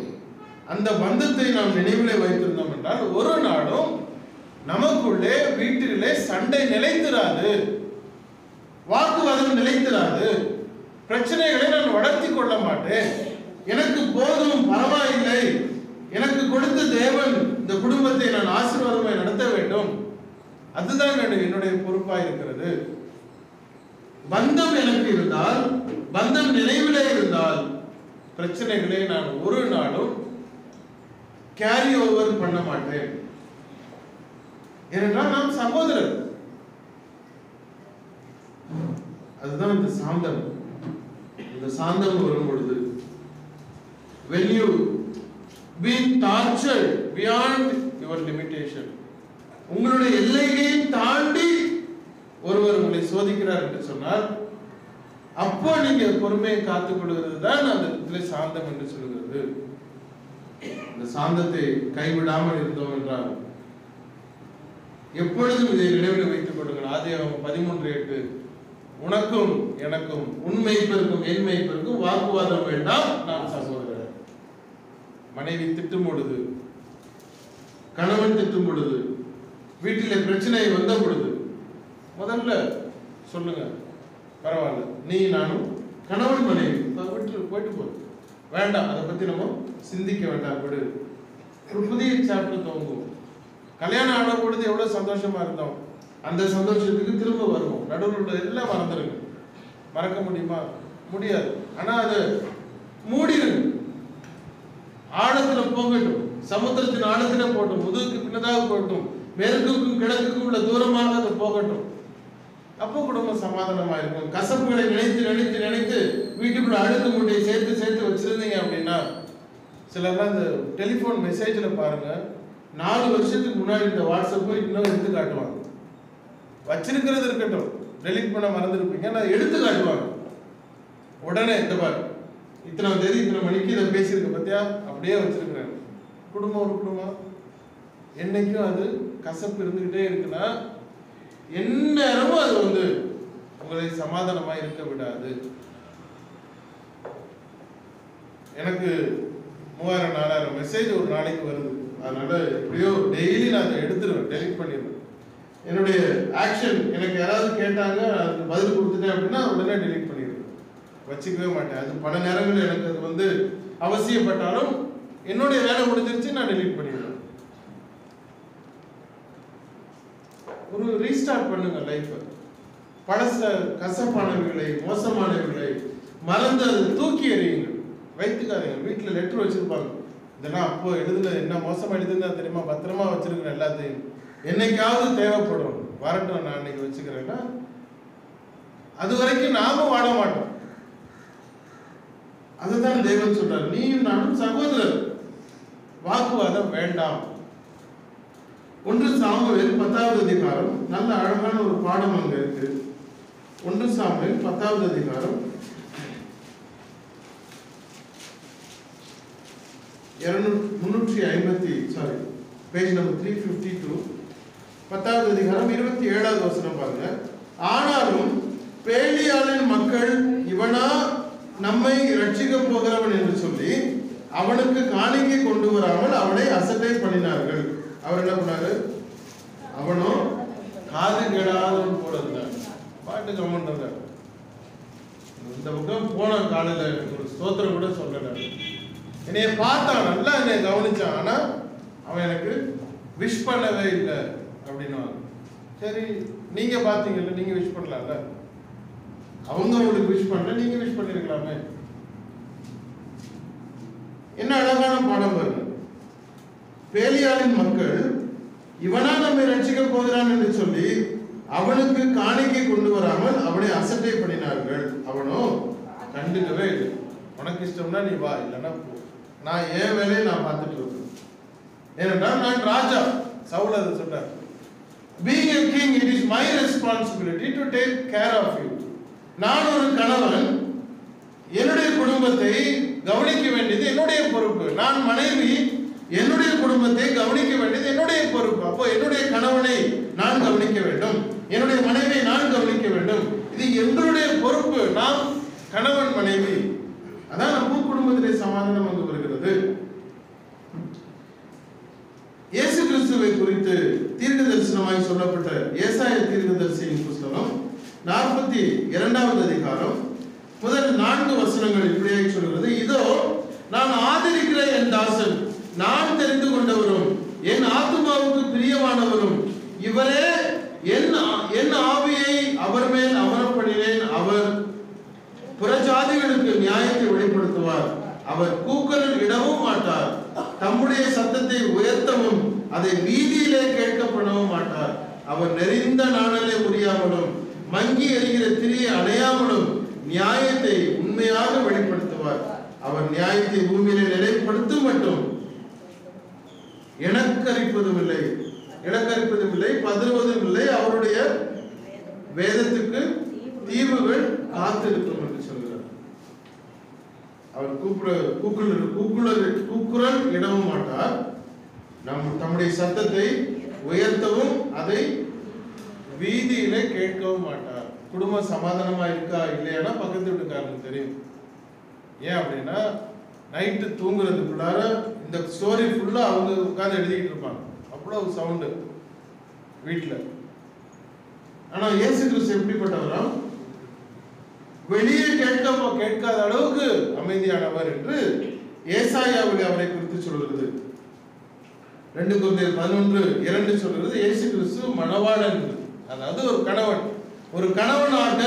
அந்த பந்தத்தை நாம் நினைவிலே வைத்திருந்தோம் என்றால் ஒரு நாளும் நமக்குள்ளே வீட்டிலே சண்டை நிலைத்திராது, வாக்குவாதம் நிலைத்திராது. பிரச்சனைகளை நான் வளர்த்தி கொள்ள மாட்டேன். எனக்கு போதும், பரவாயில்லை, எனக்கு கொடுத்த தேவன் இந்த குடும்பத்தை நான் ஆசீர்வாதமாய் நடத்த வேண்டும், அதுதான் என்னுடைய பொறுப்பாக இருக்கிறது. பந்தம் எனக்கு இருந்தால், பந்தம் நினைவிலே இருந்தால் பிரச்சனைகளை நான் ஒரு நாளும் கேரி ஓவர் பண்ண மாட்டேன். ஏனென்றால் நாம் சகோதரர். அதுதான் இந்த சாந்தம். இந்த சாந்தம் வரும் பொழுது, when you being tortured beyond your limitation, உங்களுடைய எல்லையை தாண்டி ஒருவர் உங்களை சோதிக்கிறார் என்று சொன்னால், அப்போ நீங்க பொறுமையை காத்துக் கொள்கிறது தான் அந்த இடத்துல சாந்தம் என்று சொல்கிறது. இந்த சாந்தத்தை கைவிடாமல் இருந்தோம் என்றால் எப்பொழுதும் இதை நினைவில் வைத்துக் கொள்ளுங்கள். ஆதியாகமம் 13:8, உனக்கும் எனக்கும் உன் மெய்ப்பருக்கும் என் மெய்ப்பருக்கும் வாக்குவாதம் வேண்டாம், நாம் சகோதரர். மனைவி திட்டும் பொழுது, கணவன் திட்டும் பொழுது, வீட்டில் பிரச்சனை வந்த பொழுது முதல்ல சொல்லுங்க, பரவாயில்ல, நீ நானும் கணவன் மனைவி விட்டு போயிட்டு போகுது, வேண்டாம், அதை பத்தி நம்ம சிந்திக்க வேண்டாம், விடு. ஒரு புதிய சாப்டர் துவங்குவோம். கல்யாணம் ஆன பொழுது எவ்வளவு சந்தோஷமா இருந்தோம், அந்த சந்தோஷத்துக்கு திரும்ப வருவோம். நடுவில் எல்லாம் மறந்துடுங்க. மறக்க முடியுமா? முடியாது. ஆனா அது மூடிடுங்க. ஆழத்துல போகட்டும், சமுத்திரத்தின் ஆழத்துல போட்டும், முதுகுக்கு பின்னதாக போகட்டும், மேற்குக்கும் கிழக்குக்கும் உள்ள தூரமாக அது போகட்டும். அப்போ குடும்பம் சமாதானமா இருக்கும். கசப்புகளை நினைத்து நினைத்து நினைத்து வீட்டுக்குள்ள அழுக்கு மூட்டையை சேர்த்து சேர்த்து வச்சிருந்தீங்க அப்படின்னா, சிலர்லாம் இந்த டெலிஃபோன் மெசேஜில் பாருங்க, 4 வருஷத்துக்கு முன்னாடி இந்த வாட்ஸ்அப்பை இன்னும் எடுத்து காட்டுவாங்க. வச்சிருக்கிறது இருக்கட்டும், டெலிட் பண்ண மறந்துருப்பீங்க, நான் எடுத்து காட்டுவாங்க. உடனே இந்த பாரு, இத்தனாம் தேதி இத்தனை மணிக்கு இதை பேசியிருக்க பத்தியா, அப்படியே வச்சிருக்கிறேன். குடும்பம் ஒரு குடும்பம். என்னைக்கும் அது கசப்பு இருந்துகிட்டே இருக்குன்னா எந்நேரமும் அது உங்களை சமாதானமா இருக்க விடாது. எனக்கு 3000-4000 மெசேஜ் ஒரு நாளைக்கு வருது. அதனால எப்படியோ டெய்லி நான் அதை எடுத்துருவேன், டெலிட் பண்ணிடுவேன். என்னுடைய ஆக்ஷன், எனக்கு யாராவது கேட்டாங்க, அதுக்கு பதில் கொடுத்துட்டேன் அப்படின்னா உடனே டெலிட் பண்ணிடுவேன், வச்சுக்கவே மாட்டேன். அது பல நேரங்கள் எனக்கு அது அவசியப்பட்டாலும் என்னுடைய வேலை முடிஞ்சிருச்சு, நான் டெலிட் பண்ணிடுவேன். ஒரு ரீஸ்டார்ட் பண்ணுங்க லைஃப். பழச கசப்பானவர்களை, மோசமானவர்களை மறந்து அதை தூக்கி எறியுங்கள், வைத்துக்காதீங்க. வீட்டில் லெட்டர் வச்சிருப்பாங்க, இதெல்லாம் அப்போ எழுதுன என்ன மோசமா எழுதுனா தெரியுமா, பத்திரமா வச்சிருக்கிறேன் எல்லாத்தையும், என்னைக்காவது தேவைப்படும், வரட்டும், நான் இன்னைக்கு வச்சுக்கிறேன்னா அது வரைக்கும் நாமும் வாழ மாட்டோம். அதுதான் தேவன் சொல்றார், நீயும் நானும் சகோதரர், வாக்குவாதம் வேண்டாம். 1 சாமுவேல் 10வது அதிகாரம், நல்ல அழகான ஒரு பாடம் அங்க இருக்கு. 1 சாமுவேல் 10வது அதிகாரம் பேஜ் நம்பர் 352, 10வது அதிகாரம் 27வது வசனம் பாருங்க. ஆனாலும் பேலியாளின் மக்கள் இவனா நம்மை ரட்சிக்க போகிறவன் என்று சொல்லி அவனுக்கு காணிக்கை கொண்டு வராமல் அவனை அசட்டை பண்ணினார்கள். அவர் என்ன பண்ணாரு? அவனும் காது கேடாதவன் போல இருந்தார். பாட்டு கம்மன்றார். இந்த பக்கம் போன காலையில் ஒரு ஸ்தோத்திரம் கூட சொல்லல. என்னைய பார்த்தான், நல்லா என்னை கவனிச்சான். ஆனா அவன் எனக்கு விஷ் பண்ணவே இல்லை அப்படின்னு. சரி, நீங்க பாத்தீங்கல்ல, நீங்க விஷ் பண்ணலாம்ல, அவங்க உங்களுக்கு விஷ் பண்ணல, நீங்க விஷ் பண்ணிருக்கலாமே. என்ன அழகான பாடம் பாருங்க. பேலியாளின் மக்கள் இவனா நம்மை ரட்சிக்க போகிறான் என்று சொல்லி அவனுக்கு காணிக்கை கொண்டு வராமல் அவனை அசட்டை பண்ணினார்கள். அவனோ கண்டுக்கவே இல்லை. உனக்கு இஷ்டம்னா நீ வா, இல்லைன்னா போ, நான் என் வேலையை நான் பார்த்துட்டு இருக்கேன். ஏனென்றால் நான் ராஜா. சவுல் அதை சொன்னார். Being a king, it is my responsibility to take care of you. நான் ஒரு கணவன், என்னுடைய குடும்பத்தை கவனிக்க வேண்டியது என்னுடைய பொறுப்பு. நான் மனைவி, என்னுடைய குடும்பத்தை கவனிக்க வேண்டியது என்னுடைய பொறுப்பு. அப்போ என்னுடைய கணவனை நான் கவனிக்க வேண்டும், என்னுடைய மனைவியை நான் கவனிக்க வேண்டும். இது எங்களுடைய பொறுப்பு. நாம் கணவன் மனைவி. அதான் நம்ம குடும்பத்திலே சமாதானம் அங்கு வருகிறது. இயேசு கிறிஸ்துவை குறித்து தீர்க்க தரிசனமாய் சொல்லப்பட்ட ஏசாயா தீர்க்கதரிசியின் புஸ்தகம் 42வது அதிகாரம் முதல் 4 வசனங்கள் இப்படியே சொல்கிறது. இதோ நான் ஆதரிக்கிற என் தாசன், நான் தெரிந்து கொண்டவரும் என் ஆத்துமாவுக்கு பிரியமானவரும் இவரே, என் ஆவியை அவர் மேல் அமரப்படினேன். அவர் புறஜாதிகளுக்கு நியாயத்தை வெளிப்படுத்துவார். அவர் கூக்குரல் இடவும் மாட்டார். தம்முடைய சத்தத்தை உயர்த்தவும் அதை வீதியிலே கேட்கப்படவும் மாட்டார். அவர் நெறிந்த நாணலை உரியாமலும் மங்கி எறிகிற திரியை அணையாமலும் நியாயத்தை உண்மையாக வெளிப்படுத்துவார். அவர் நியாயத்தை பூமியிலே நிலைப்படுத்தும் மட்டும் இணக்கரிப்பதும் இல்லை, பதறுவதும் இல்லை. அவருடைய வேதத்துக்கு தீவுகள் காத்திருக்கும் என்று சொல்கிறார். அவர் கூக்குரல் இடவும் மாட்டார். தம்முடைய சத்தத்தை உயர்த்தவும் அதை வீதியிலே கேட்கவும் மாட்டார். குடும்பம் சமாதானமா இருக்கா இல்லையானா பக்கத்து வீட்டுக்காரனுக்கு தெரியும். ஏன் அப்படின்னா நைட்டு தூங்குறதுக்குள்ளார இந்த ஸ்டோரி ஃபுல்லா அவங்க உட்கார்ந்து எழுதிக்கிட்டு இருப்பாங்க. அவ்வளவு சவுண்டு வீட்டுல. ஆனா இயேசு கிறிஸ்து எப்படிப்பட்டவரா? வெளியே கேட்காத அளவுக்கு அமைதியானவர் என்று ஏசாயாவில் அவரை குறித்து சொல்கிறது. 2 கொரிந்தியர் 11:2 சொல்கிறது இயேசு கிறிஸ்து மணவாளன். அதாவது ஒரு கணவனாக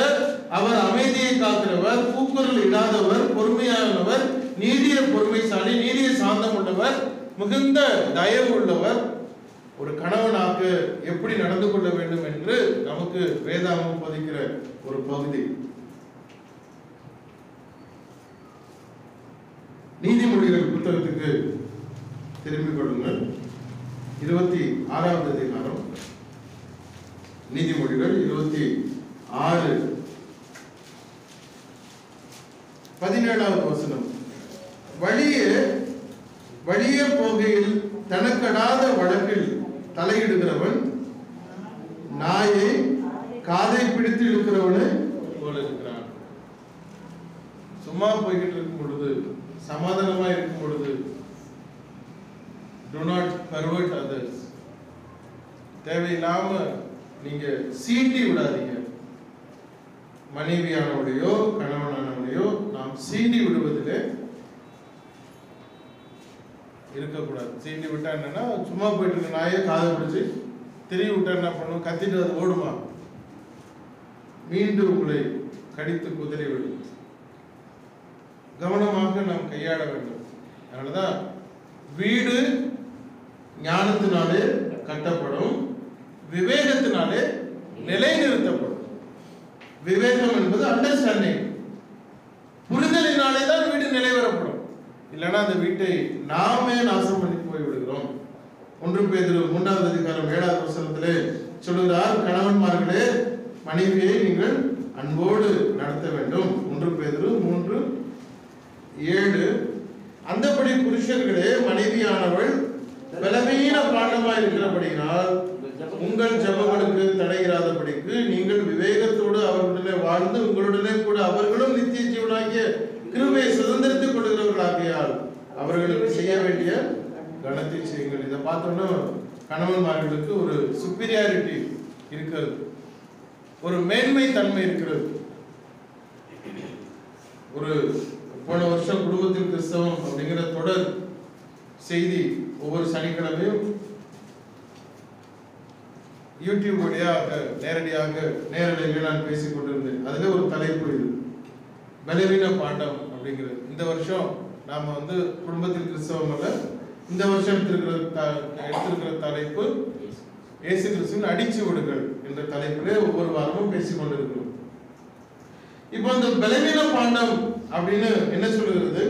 அவர் அமைதியை காக்கிறவர், கூக்குரல் இடாதவர், பொறுமையானவர், நீடிய பொறுமைசாலி, நீடிய சாந்தம் உள்ளவர், மிகுந்த தயவு உள்ளவர். ஒரு கணவனாக எப்படி நடந்து கொள்ள வேண்டும் என்று நமக்கு வேதாகமம் போதிக்கிற ஒரு பகுதி. நீதிமொழிகள் புத்தகத்துக்கு திரும்பிக் கொள்ளுங்கள். 26வது அதிகாரம், நீதிமொழிகள் 26 17வது வசனம். வழியே போகையில் தனக்கடாத வழக்கில் தலையிடுகிறவன் நாயை காதை பிடித்து இழுக்கிறவனை போல இருக்கிறான். சும்மா போய்கிட்டு இருக்கும் பொழுது, சமாதானமா இருக்கும் பொழுது, do not pervert others. தேவையில்லாம நீங்க சீண்டி விடாதீங்க. மனைவியானவளையோ கணவனானவளையோ நாம் சீண்டி விடுவதிலே இருக்கக்கூடாது. சீண்டி விட்டா என்னன்னா, சும்மா போயிட்டு இருக்க நாயை காதை பிடிச்சி திரும்பி விட்டா என்ன பண்ணும்? கத்திட்டு அது ஓடுமா? மீண்டும் உங்களை கடித்து குதிரை விடும். கவனமாக நாம் கையாள வேண்டும். அதனாலதான் வீடு ஞானத்தினாலே கட்டப்படும், விவேகத்தினாலே நிலைநிறுத்தப்படும். விவேகம் என்பது அண்டர்ஸ்டாண்டிங், புரிதலினாலே தான் வீடு நிலைவரப்படும். இல்லைன்னா அந்த வீட்டை நாமே நாசம் பண்ணி போய் விடுகிறோம். 1 பேதுரு 3வது அதிகாரம் 7வது வசனத்திலே சொல்கிறார், கணவன்மார்களே மனைவியை நீங்கள் அன்போடு நடத்த வேண்டும். 1 பேதுரு 3:7. அந்தபடி புருஷர்களே மனைவியானவள் பலவீன பாண்டமாய் இருக்கிறபடினால் உங்கள் ஜெபங்களுக்கு தடையிராதபடிக்கு நீங்கள் விவேகத்தோடு அவர்களுடனே வாழ்ந்து உங்களுடனே கூட அவர்களும் நித்திய ஜீவனாகிய கிருபையை சுதந்திரித்துக் கொள்கிறவர்களாகியால் அவர்களுக்கு செய்ய வேண்டிய கனத்தை செய்யுங்கள். இதை பார்த்தோன்னா கணவன்மார்களுக்கு ஒரு சுப்பீரியாரிட்டி இருக்கிறது, ஒரு மேன்மை தன்மை இருக்கிறது. ஒரு போன வருஷம் குடும்பத்தில் கிறிஸ்தவம் அப்படிங்கிற தொடர் செய்தி ஒவ்வொரு சனிக்கிழமையும் யூடியூப் வழியாக நேரடியாக நேரடியாக நான் பேசிக் கொண்டிருந்தேன். அதுல ஒரு தலைப்பு இது, பலவீன பாண்டம் அப்படிங்கிறது. இந்த வருஷம் நாம குடும்பத்தில் கிறிஸ்தவம் அல்ல, இந்த வருஷம் எடுத்திருக்கிற தலைப்பு இயேசு கிறிஸ்துவின் அடிச்சுவடுகள் என்ற தலைப்பிலே ஒவ்வொரு வாரமும் பேசிக் கொண்டிருக்கிறோம். இப்போ இந்த பலவீன பாண்டம் அப்படின்னு என்ன சொல்லுகிறது?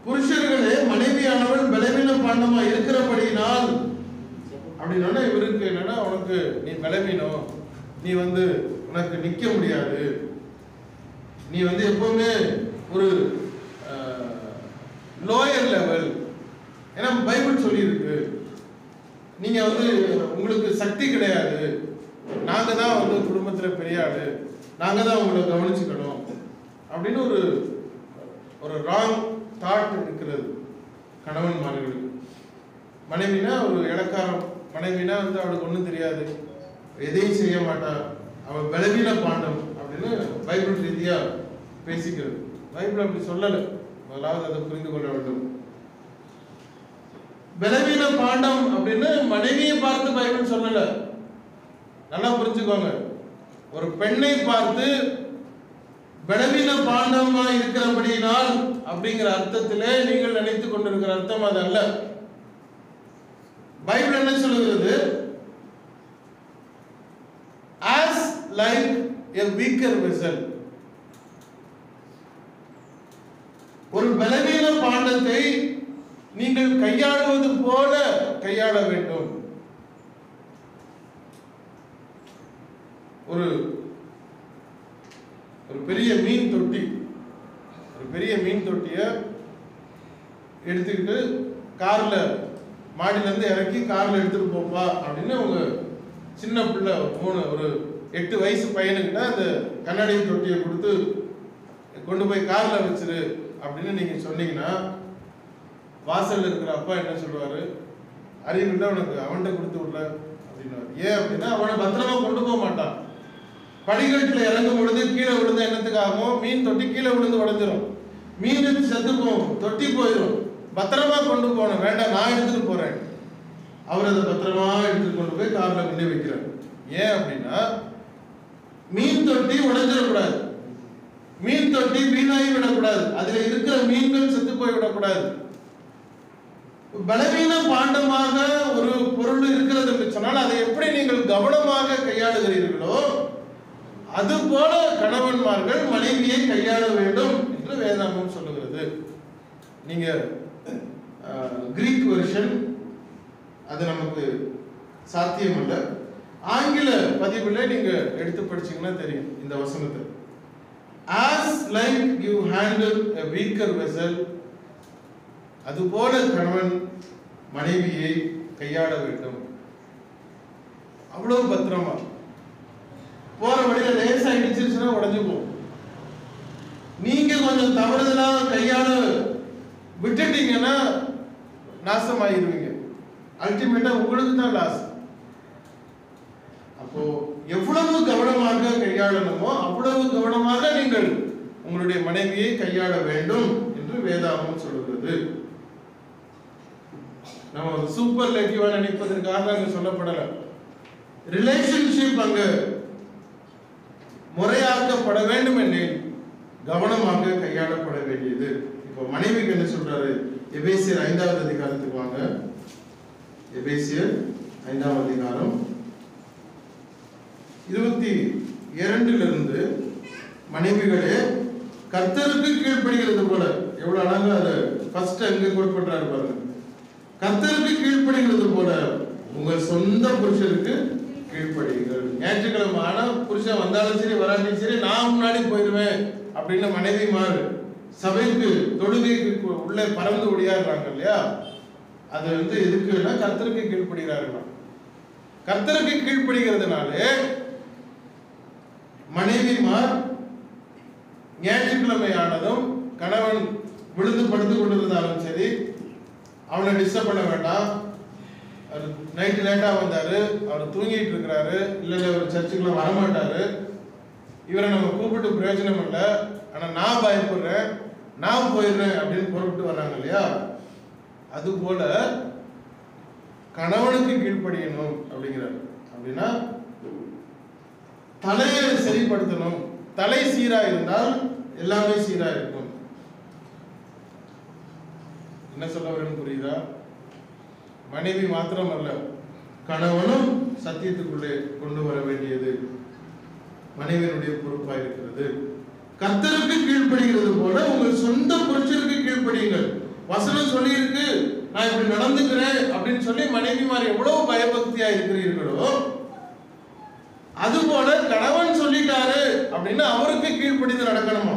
புருஷர்களே, மனைவியானவள் பலவீன பாண்டமா இருக்கிறபடியினால் அப்படின்னா இவருக்கு என்னன்னா, உனக்கு நீ பலவீனம், நீ உனக்கு நிக்க முடியாது, நீ எப்பவுமே ஒரு லோயர் லெவல். ஏன்னா பைபிள் சொல்லி இருக்கு, நீங்க உங்களுக்கு சக்தி கிடையாது, நாங்க தான் குடும்பத்துல பெரிய ஆளு, நாங்க தான் உங்களை கவனிச்சுக்கணும் அப்படின்னு ஒரு ராங் தாட் இருக்கிறது கணவன்மார்களுக்கு. மனைவினா ஒரு இலக்காரம், மனைவினா அவளுக்கு ஒன்றும் தெரியாது, எதையும் செய்ய மாட்டா, அவள் பலவீன பாண்டம் அப்படின்னு பைபிள் ரீதியா பேசிக்கிறது. பைபிள் அப்படி சொல்லலை, முதலாவது அதை புரிந்து கொள்ள வேண்டும். பலவீன பாண்டம் அப்படின்னு மனைவியை பார்த்து பைபிள் சொல்லல, நல்லா புரிஞ்சுக்கோங்க. ஒரு பெண்ணை பார்த்து பலவீன பாண்டமா இருக்கிறபடியினால் அப்படிங்கிற அர்த்தத்திலே நீங்கள் நினைத்துக் கொண்டிருக்கிற அர்த்தம் அது அல்ல. பைபிள் என்ன சொல்லுகிறது? as like a weaker vessel, ஒரு பலவீன பாண்டத்தை நீங்கள் கையாளுவது போல கையாள வேண்டும். ஒரு பெரிய மீன் தொட்டி, ஒரு பெரிய மீன் தொட்டிய எடுத்துக்கிட்டு கார்ல மாடியில இருந்து இறக்கி கார்ல எடுத்துட்டு போப்பா அப்படின்னு உங்க சின்ன பிள்ளை ஒரு 8 வயசு பையனுக்கிட்ட அந்த கண்ணாடி தொட்டியை கொடுத்து கொண்டு போய் கார்ல வச்சிரு அப்படின்னு நீங்க சொன்னீங்கன்னா, வாசல்ல இருக்கிற அப்பா என்ன சொல்லுவாரு? அறிவில்லை உனக்கு, அவன்கிட்ட கொடுத்து விடல அப்படின்னா. ஏன் அப்படின்னா, அவனை பத்திரமா கொண்டு போக மாட்டான். படிக்கட்டுல இறங்கும் பொழுது கீழே விழுந்த என்னத்துக்காகவும் மீன் தொட்டி கீழே விழுந்து உடைஞ்சிரும், மீன் செத்து போகும், தொட்டி போயிடும். பத்திரமா கொண்டு போகணும், வேண்டாம் நான் எடுத்துட்டு போறேன். அவர் அதை பத்திரமா எடுத்துட்டு கொண்டு போய் கார்ல கொண்டு வைக்கிறார். ஏன் அப்படின்னா, மீன் தொட்டி உடைஞ்சிடக்கூடாது, மீன் தொட்டி வீணாகி விடக்கூடாது, அதுல இருக்கிற மீன்கள் செத்து போய் விடக்கூடாது. பலவீன பாண்டமாக ஒரு பொருள் இருக்கிறது என்று சொன்னால் அதை எப்படி நீங்கள் கவனமாக கையாளுகிறீர்களோ அது போல கணவன்மார்கள் மனைவியை கையாள வேண்டும் என்று வேதாகமம் சொல்லுகிறது. நீங்க கிரீக் வெர்ஷன் அது நமக்கு சாத்தியம் அல்ல, ஆங்கில பதிவுல நீங்க எடுத்து படிச்சீங்கன்னா தெரியும் இந்த வசனத்தை. as like you handle a weaker vessel, அதுபோல கணவன் மனைவியை கையாள வேண்டும். அவ்வளவு பத்திரமா. போற வழியில லேசா இடிச்சிருச்சுன்னா உடஞ்சு போகும். நீங்க கொஞ்சம் தவறுதலா கையாள விட்டுட்டீங்கன்னா நாசமாயிருவீங்க. அல்டிமேட்டா உங்களுக்கு தான் லாஸ். அப்போ எவ்வளவு கவனமாக கையாளணுமோ அவ்வளவு கவனமாக நீங்கள் உங்களுடைய மனைவியை கையாள வேண்டும் என்று வேதாகமம் சொல்கிறது. நம்ம சூப்பர் லேட்டிவா நினைப்பதற்காக அங்க சொல்லப்படல. ரிலேஷன்ஷிப் அங்க முறையாக்கப்பட வேண்டும் என்றேன், கவனமாக கையாளப்பட வேண்டியது. இப்போ மனைவிக்கு என்ன சொல்றாரு? எபேசியர் 5வது அதிகாரத்துக்கு வாங்க. எபேசியர் 5வது அதிகாரம் 22 மனைவிகளே கர்த்தருக்கு கீழ்ப்படுகிறது போல, எவ்வளவு அழகா அதை ஃபர்ஸ்ட் அங்க கோட் பண்றாரு பாருங்க. கர்த்தருக்கு கீழ்ப்படுகிறது போல உங்கள் சொந்த புருஷருக்கு கீழ்ப்படுங்கள். ஞாயிற்றுக்கிழமை ஆனா புருஷன் வந்தாலும் சரி வராட்டியும் சரி நான் முன்னாடி போயிடுவேன் அப்படின்னு மனைவிமார் சபைக்கு தொழுகைக்கு உள்ளே பறந்து ஒடியாடுறாங்க இல்லையா? அது எதுக்குன்னா கர்த்தருக்கு கீழ்ப்படுகிறார்களாம். கர்த்தருக்கு கீழ்ப்படுகிறதுனாலே மனைவிமார் ஞாயிற்றுக்கிழமை ஆனதும் கணவன் விழுந்து படுத்து கொண்டிருந்தாலும் சரி அவனை டிஸ்டர்ப் பண்ண வேண்டாம். நைட்டு லேட்டா வந்தாரு, அவர் தூங்கிட்டு இருக்கிறாரு, இல்ல ஒரு சர்ச்சுக்குள்ள வரமாட்டாரு, இவரை நம்ம கூப்பிட்டு பிரயோஜனம் இல்லை, ஆனா நான் பயப்படுறேன், நான் போயிடுறேன் அப்படின்னு புறப்பட்டு வர்றாங்க இல்லையா? அது போல கணவனுக்கு கீழ்ப்படியணும் அப்படிங்கிறார். அப்படின்னா தலையை சரிப்படுத்தணும். தலை சீரா இருந்தால் எல்லாமே சீரா இருக்கும். என்ன சொல்ல வரேன்னு புரியுதா? மனைவி மாத்திரம் அல்ல, கணவனும் சத்தியத்துக்குள்ளே கொண்டு வர வேண்டியது மனைவியினுடைய பொறுப்பா இருக்கிறது. கர்த்தருக்கு கீழ்ப்படுகிறது போல உங்கள் சொந்த புருஷருக்கு கீழ்ப்படியுங்கள். வசனம் சொல்லி இருக்கு, நான் இப்படி நடந்துக்கிறேன் அப்படின்னு சொல்லி மனைவிமார் எவ்வளவு பயபக்தியா இருக்கிறீர்களோ, அது போல கணவன் சொல்லிட்டாரு அப்படின்னு அவருக்கு கீழ்ப்படிந்து நடக்கணுமா?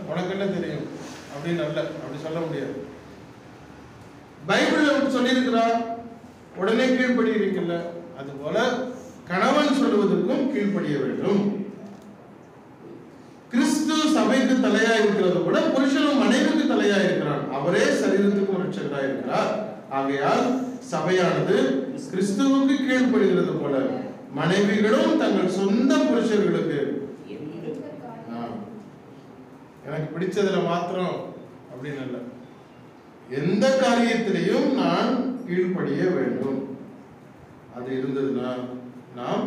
உனக்கு என்ன தெரியும் அப்படின்னு அல்ல, அப்படி சொல்ல முடியாது. பைபிள்ல சொல்லி இருக்கிறா, உடனே கீழ்ப்படுகிறீங்கல்ல, அது போல கணவன் சொல்லுவதற்கும் கீழ்ப்படிய வேண்டும். கிறிஸ்து சபைக்கு தலையா இருக்கிறது கூட புருஷனும் மனைவிக்கு தலையா இருக்கிறான். அவரே சரீரத்துக்கும் ரட்சகரா இருக்கிறார். ஆகையால் சபையானது கிறிஸ்துவுக்கு கீழ்ப்படுகிறது போல மனைவிகளும் தங்கள் சொந்த புருஷர்களுக்கு எனக்கு பிடிச்சதுல மாத்திரம் அப்படின்னு அல்ல, எந்த காரியத்திலையும் நான் கீழ்ப்படிய வேண்டும். அது இருந்ததுன்னா நாம்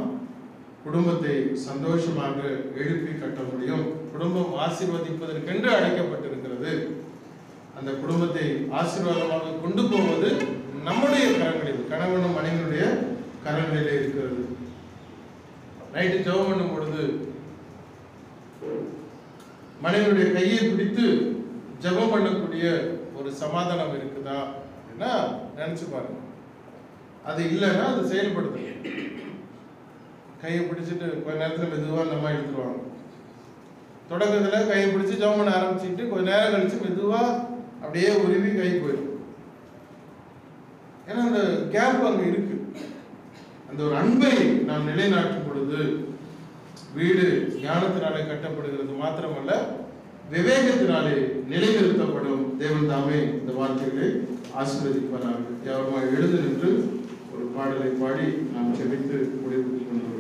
குடும்பத்தை சந்தோஷமாக எழுப்பி கட்ட முடியும். குடும்பம் ஆசீர்வதிப்பதற்கென்று அழைக்கப்பட்டிருக்கிறது. அந்த குடும்பத்தை ஆசீர்வாதமாக கொண்டு போவது நம்முடைய கரங்களில், கணவனும் மனைவியுடைய கரங்களிலே இருக்கிறது. நைட்டு ஜெபம் பண்ணும் பொழுது மனைவியுடைய கையை பிடித்து ஜெபம் பண்ணக்கூடிய ஒரு சமாதானம் இருக்குதா அப்படின்னா நினைச்சு பாருங்க. அது இல்லைன்னா அது செயல்படுது. கையை பிடிச்சிட்டு கொஞ்ச நேரத்தில் மெதுவாக அந்த அம்மா எடுத்துருவாங்க. தொடக்கத்தில் கையை பிடிச்சி ஜெபம் பண்ண ஆரம்பிச்சுட்டு கொஞ்ச நேரம் கழிச்சு மெதுவாக அப்படியே உருவி கை போயிடும். ஏன்னா அந்த கேப் அங்கே இருக்கு. அந்த ஒரு அன்பை நாம் நிலைநாட்டும் பொழுது வீடு ஞானத்தினாலே கட்டப்படுகிறது மாத்திரமல்ல, விவேகத்தினாலே நிலைநிறுத்தப்படும். தேவன் தாமே இந்த வார்த்தைகளை ஆசீர்வதிப்பாராக. யாருமாக எழுந்து நின்று ஒரு பாடலை பாடி நாம் ஜெபித்து முடிவுக்கு கொண்டு வருவோம்.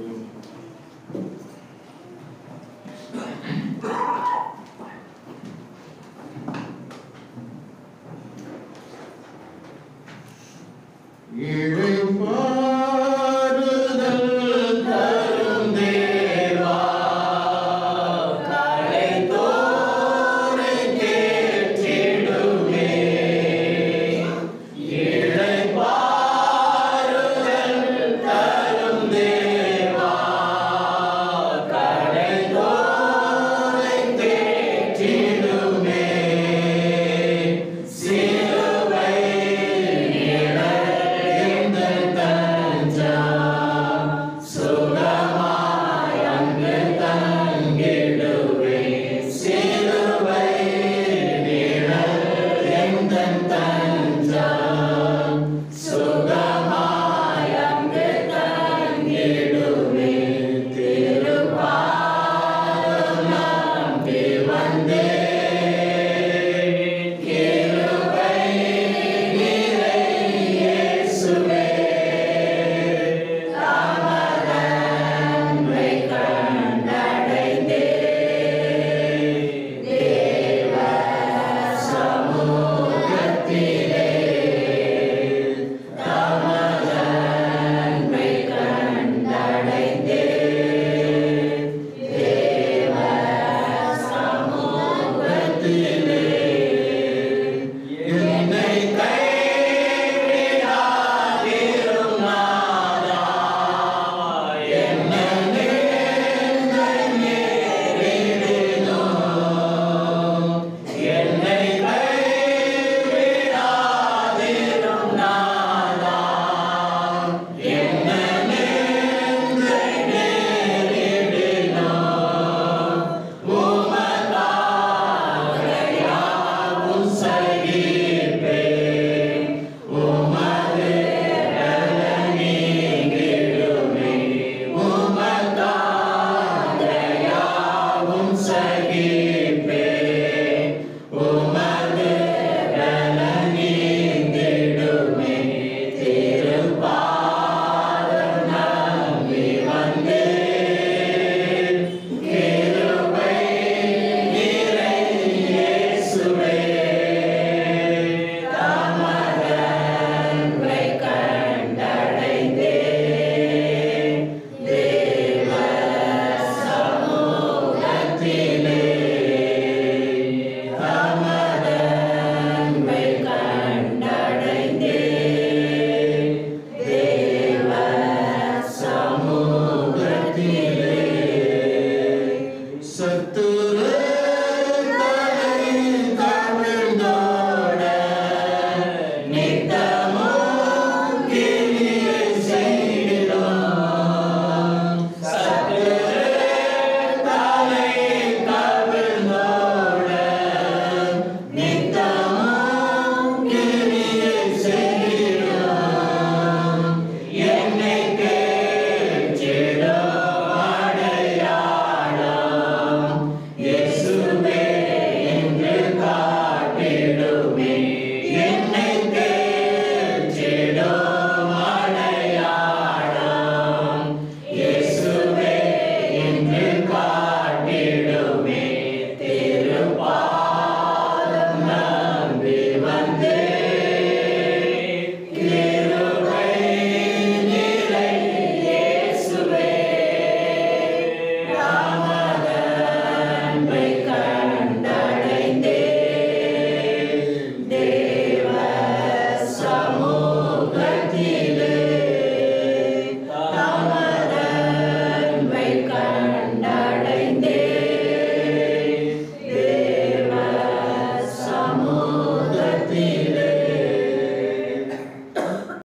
ஏழை